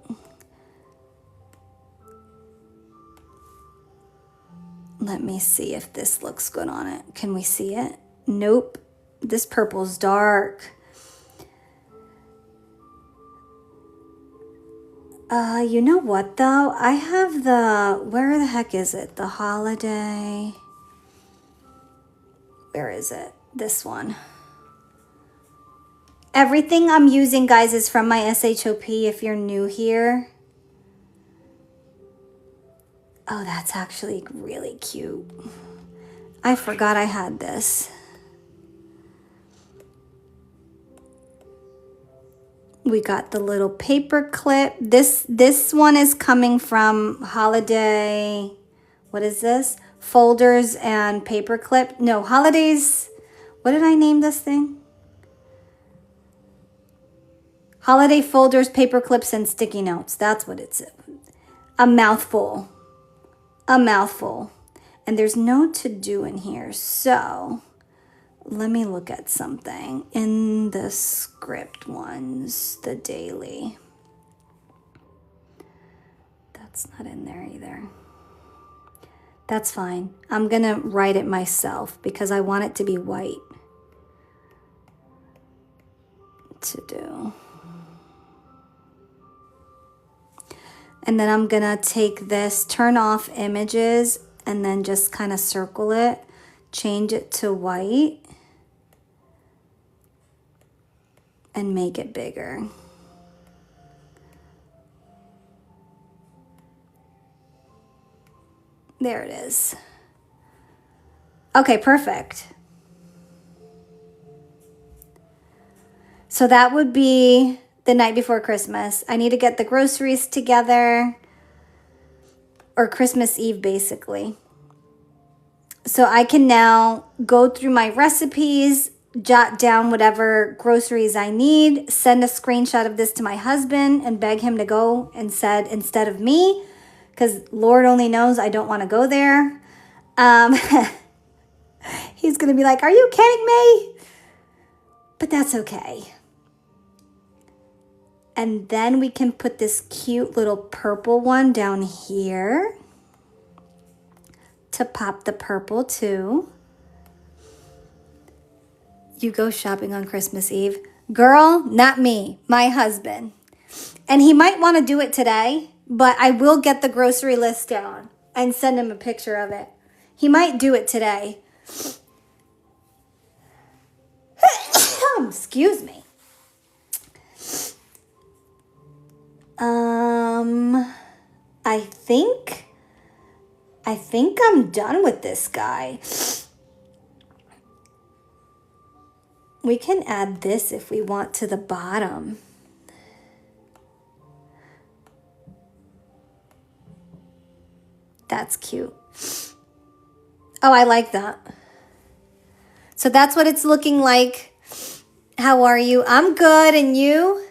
Let me see if this looks good on it. Can we see it? Nope. This purple's dark. You know what though? I have where the heck is it? The holiday. Where is it? This one. Everything I'm using, guys, is from my SHOP if you're new here. Oh, that's actually really cute. I forgot I had this. We got the little paper clip. This one is coming from Holiday. What is this? Folders and paper clip. No, Holidays. What did I name this thing? Holiday folders, paper clips, and sticky notes. That's what it's. A mouthful. A mouthful. And there's no to do in here. So let me look at something in the script ones, the daily. That's not in there either. That's fine. I'm going to write it myself because I want it to be white. To do. And then I'm going to take this, turn off images, and then just kind of circle it, change it to white, and make it bigger. There it is. Okay, perfect. So that would be the night before Christmas. I need to get the groceries together, or Christmas Eve, basically. So I can now go through my recipes, jot down whatever groceries I need, send a screenshot of this to my husband and beg him to go and said instead of me, because Lord only knows I don't want to go there. He's going to be like, are you kidding me? But that's okay. And then we can put this cute little purple one down here to pop the purple too. You go shopping on Christmas Eve. Girl, not me, my husband. And he might want to do it today, but I will get the grocery list down and send him a picture of it. He might do it today. Excuse me. I think I'm done with this guy. We can add this if we want to the bottom. That's cute. Oh, I like that. So that's what it's looking like. How are you? I'm good, and you?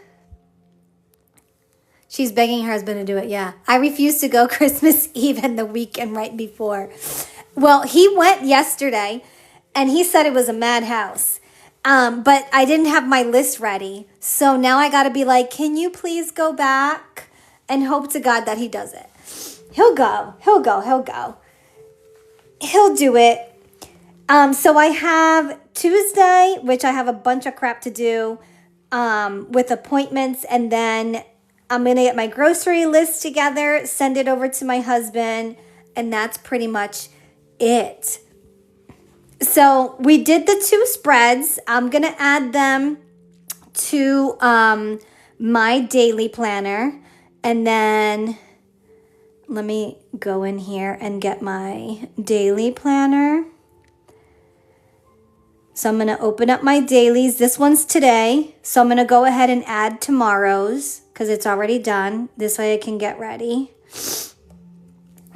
She's begging her husband to do it, yeah. I refuse to go Christmas Eve and the weekend right before. Well, he went yesterday, and he said it was a madhouse. But I didn't have my list ready. So now I got to be like, can you please go back? And hope to God that he does it. He'll go. He'll do it. So I have Tuesday, which I have a bunch of crap to do with appointments. And then I'm going to get my grocery list together, send it over to my husband. And that's pretty much it. So we did the 2 spreads. I'm going to add them to my daily planner. And then let me go in here and get my daily planner. So I'm going to open up my dailies. This one's today. So I'm going to go ahead and add tomorrow's because it's already done. This way I can get ready.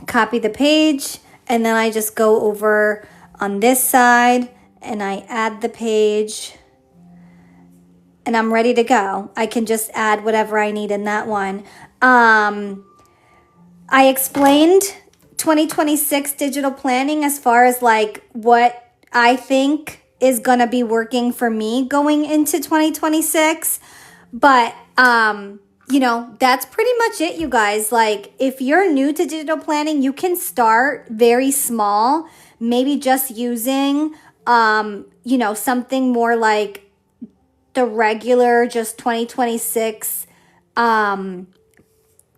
Copy the page. And then I just go over on this side and I add the page. And I'm ready to go. I can just add whatever I need in that one. I explained 2026 digital planning as far as like what I think is going to be working for me going into 2026. But, you know, that's pretty much it, you guys. Like, if you're new to digital planning, you can start very small, maybe just using, you know, something more like the regular, just 2026,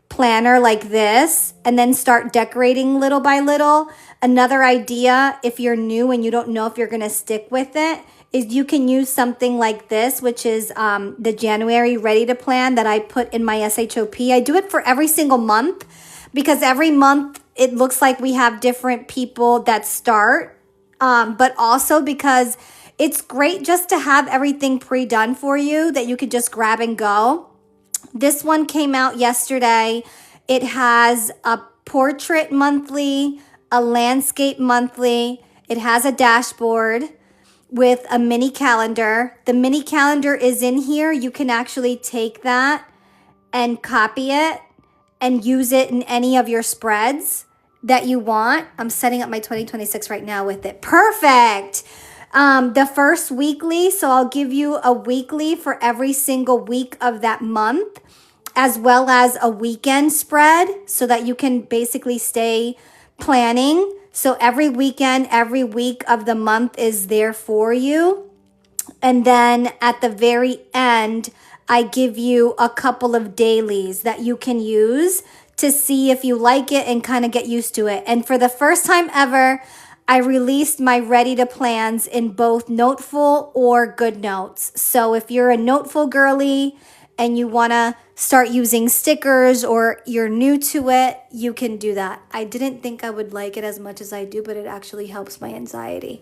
planner like this, and then start decorating little by little. Another idea, if you're new and you don't know if you're going to stick with it, is you can use something like this, which is the January Ready to Plan that I put in my SHOP. I do it for every single month because every month it looks like we have different people that start, but also because it's great just to have everything pre-done for you that you could just grab and go. This one came out yesterday. It has a portrait monthly, a landscape monthly. It has a dashboard with a mini calendar. The mini calendar is in here. You can actually take that and copy it and use it in any of your spreads that you want. I'm setting up my 2026 right now with it. Perfect. The first weekly, so I'll give you a weekly for every single week of that month as well as a weekend spread so that you can basically stay planning. So every weekend, every week of the month is there for you. And then at the very end, I give you a couple of dailies that you can use to see if you like it and kind of get used to it. And for the first time ever, I released my ready to plans in both Noteful or GoodNotes. So if you're a Noteful girly and you want to start using stickers or you're new to it, you can do that. I didn't think I would like it as much as I do, but it actually helps my anxiety.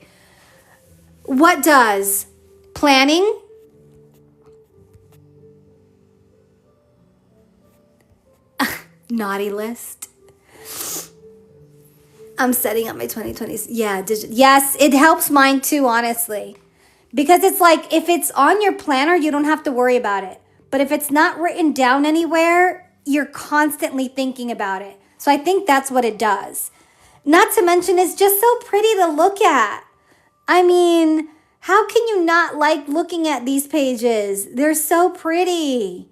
What does? Planning? Naughty list. I'm setting up my 2020s. Yeah, yes, it helps mine too, honestly. Because it's like, if it's on your planner, you don't have to worry about it. But if it's not written down anywhere, you're constantly thinking about it. So I think that's what it does. Not to mention, it's just so pretty to look at. I mean, how can you not like looking at these pages? They're so pretty.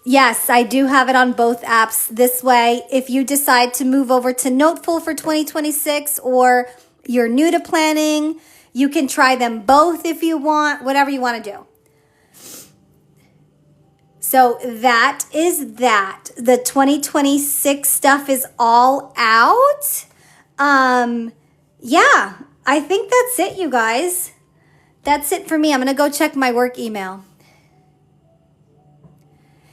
Yes, I do have it on both apps. This way, if you decide to move over to Noteful for 2026 or you're new to planning, you can try them both if you want, whatever you want to do. So that is that. The 2026 stuff is all out. Yeah, I think that's it, you guys. That's it for me. I'm going to go check my work email.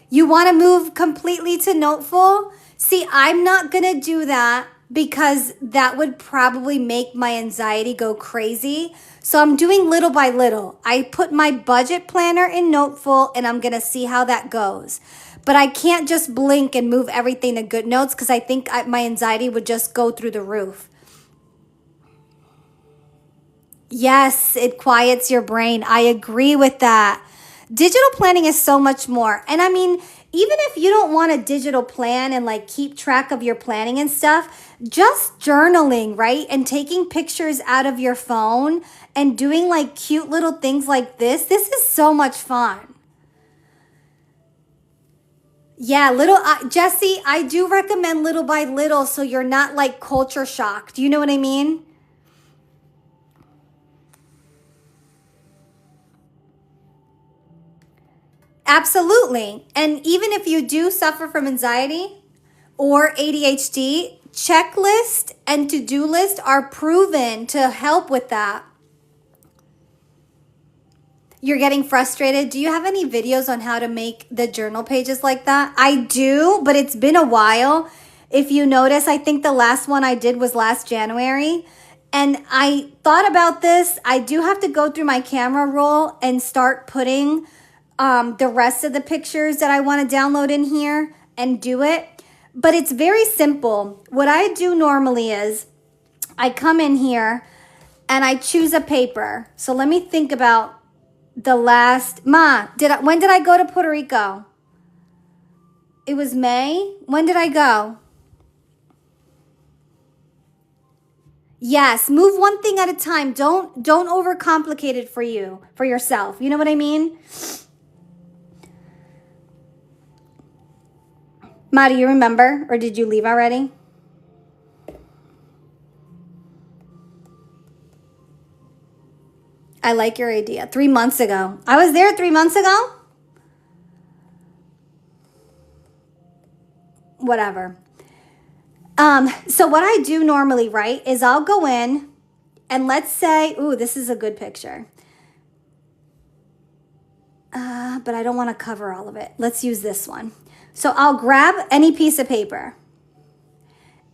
You want to move completely to Noteful? See, I'm not going to do that because that would probably make my anxiety go crazy. So I'm doing little by little. I put my budget planner in Noteful and I'm going to see how that goes. But I can't just blink and move everything to GoodNotes because I think my anxiety would just go through the roof. Yes, it quiets your brain. I agree with that. Digital planning is so much more. And I mean, even if you don't want a digital plan and like keep track of your planning and stuff, just journaling, right? And taking pictures out of your phone and doing like cute little things like this is so much fun. Yeah, Jessie, I do recommend little by little so you're not like culture shocked. Do you know what I mean? Absolutely. And even if you do suffer from anxiety or ADHD, checklist and to-do list are proven to help with that. You're getting frustrated. Do you have any videos on how to make the journal pages like that? I do, but it's been a while. If you notice, I think the last one I did was last January. And I thought about this. I do have to go through my camera roll and start putting the rest of the pictures that I want to download in here and do it. But it's very simple. What I do normally is I come in here and I choose a paper. So let me think about the last, when did I go to Puerto Rico? It was May. When did I go? Yes, move one thing at a time. Don't overcomplicate it for yourself. You know what I mean? Ma, do you remember, or did you leave already? I like your idea. 3 months ago. I was there 3 months ago? Whatever. So what I do normally, right, is I'll go in and let's say, ooh, this is a good picture. But I don't want to cover all of it. Let's use this one. So I'll grab any piece of paper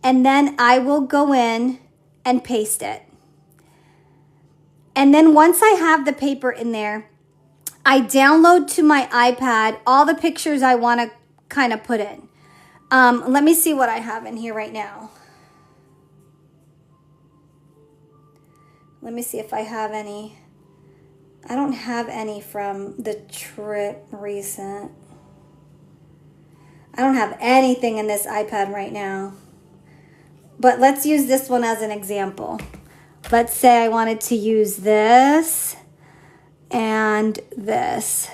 and then I will go in and paste it. And then once I have the paper in there, I download to my iPad all the pictures I want to kind of put in. Let me see what I have in here right now. Let me see if I have any. I don't have any from the trip recent. I don't have anything in this iPad right now. But let's use this one as an example. Let's say I wanted to use this and this.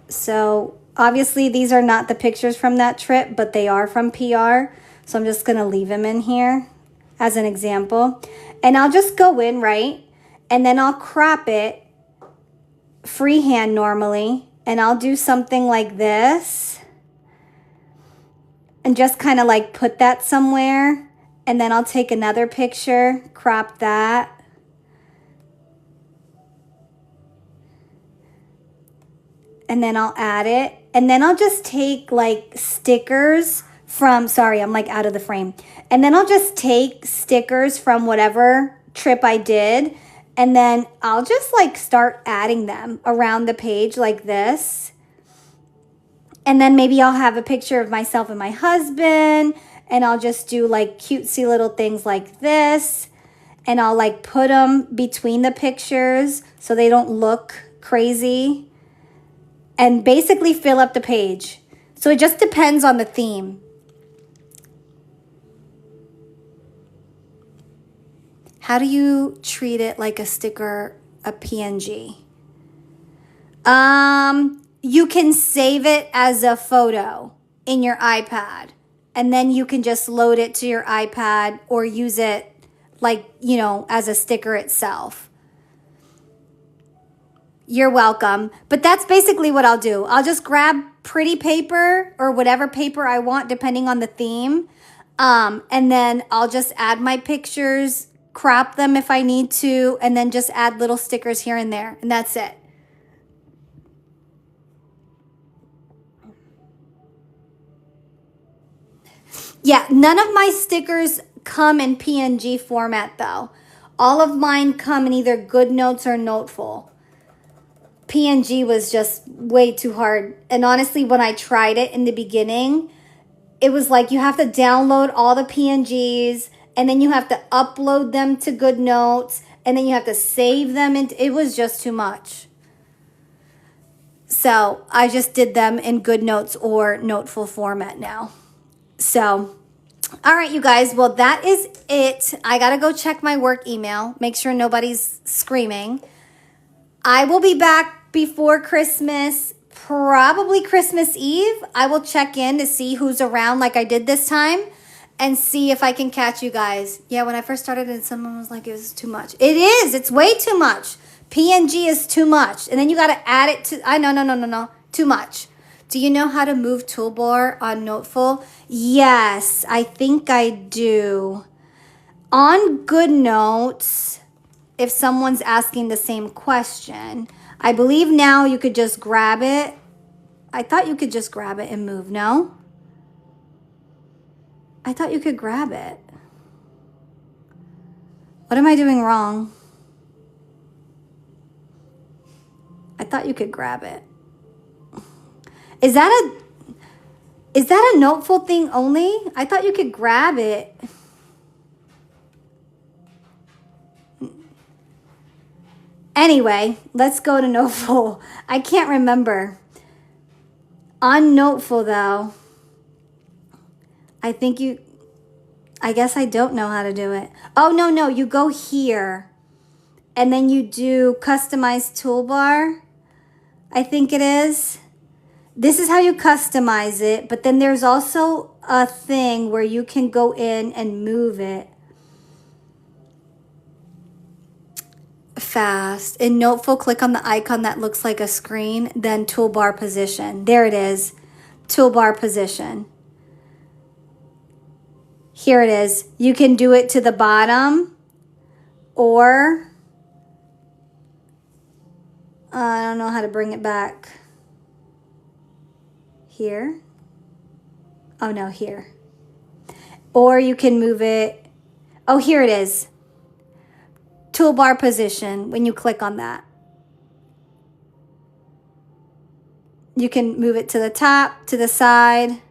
So obviously these are not the pictures from that trip, but they are from PR. So I'm just gonna leave them in here as an example. And I'll just go in, right? And then I'll crop it freehand normally. And I'll do something like this. And just kind of like put that somewhere. And then I'll take another picture, crop that. And then I'll add it. And then I'll just take like stickers from, sorry, I'm like out of the frame. And then I'll just take stickers from whatever trip I did. And then I'll just like start adding them around the page like this. And then maybe I'll have a picture of myself and my husband. And I'll just do like cutesy little things like this. And I'll like put them between the pictures so they don't look crazy. And basically fill up the page. So it just depends on the theme. How do you treat it like a sticker, a PNG? You can save it as a photo in your iPad. And then you can just load it to your iPad or use it like, you know, as a sticker itself. You're welcome. But that's basically what I'll do. I'll just grab pretty paper or whatever paper I want depending on the theme. And then I'll just add my pictures, crop them if I need to, and then just add little stickers here and there. And that's it. Yeah, none of my stickers come in PNG format though. All of mine come in either GoodNotes or Noteful. PNG was just way too hard. And honestly, when I tried it in the beginning, it was like you have to download all the PNGs and then you have to upload them to GoodNotes and then you have to save them. And it was just too much. So I just did them in GoodNotes or Noteful format now. So, all right, you guys. Well, that is it. I got to go check my work email. Make sure nobody's screaming. I will be back before Christmas, probably Christmas Eve. I will check in to see who's around like I did this time and see if I can catch you guys. Yeah, when I first started it, someone was like, it was too much. It is. It's way too much. PNG is too much. And then you got to add it to, no. Too much. Do you know how to move toolbar on Noteful? Yes, I think I do. On GoodNotes, if someone's asking the same question, I believe now you could just grab it. I thought you could just grab it and move, no? I thought you could grab it. What am I doing wrong? I thought you could grab it. Is that a Noteful thing only? I thought you could grab it. Anyway, let's go to Noteful. I can't remember. On Noteful, though, I guess I don't know how to do it. Oh, no, you go here. And then you do customize toolbar. I think it is. This is how you customize it. But then there's also a thing where you can go in and move it fast. In Noteful, click on the icon that looks like a screen, then toolbar position. There it is. Toolbar position. Here it is. You can do it to the bottom or I don't know how to bring it back. Here. Oh no, here. Or you can move it. Oh, here it is. Toolbar position when you click on that. You can move it to the top, to the side,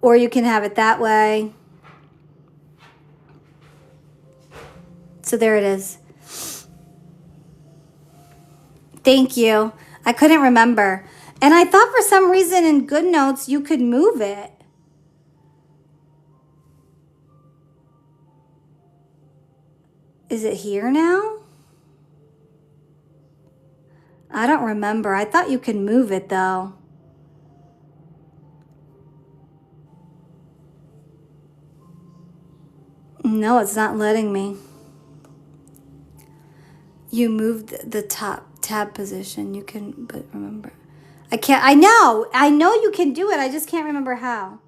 or you can have it that way. So there it is. Thank you. I couldn't remember. And I thought for some reason in GoodNotes you could move it. Is it here now? I don't remember. I thought you can move it though. No, it's not letting me. You moved the top tab position. You can, but remember. I can't, I know you can do it. I just can't remember how.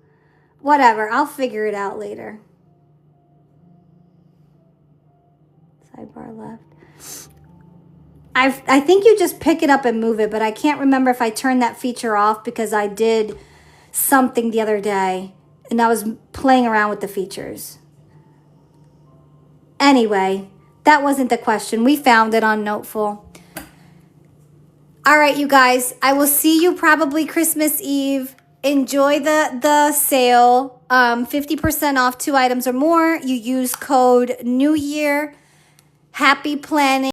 Whatever, I'll figure it out later. Sidebar left. I think you just pick it up and move it, but I can't remember if I turned that feature off because I did something the other day and I was playing around with the features. Anyway, that wasn't the question. We found it on Noteful. All right, you guys, I will see you probably Christmas Eve. Enjoy the sale. 50% off 2 items or more. You use code New Year. Happy planning.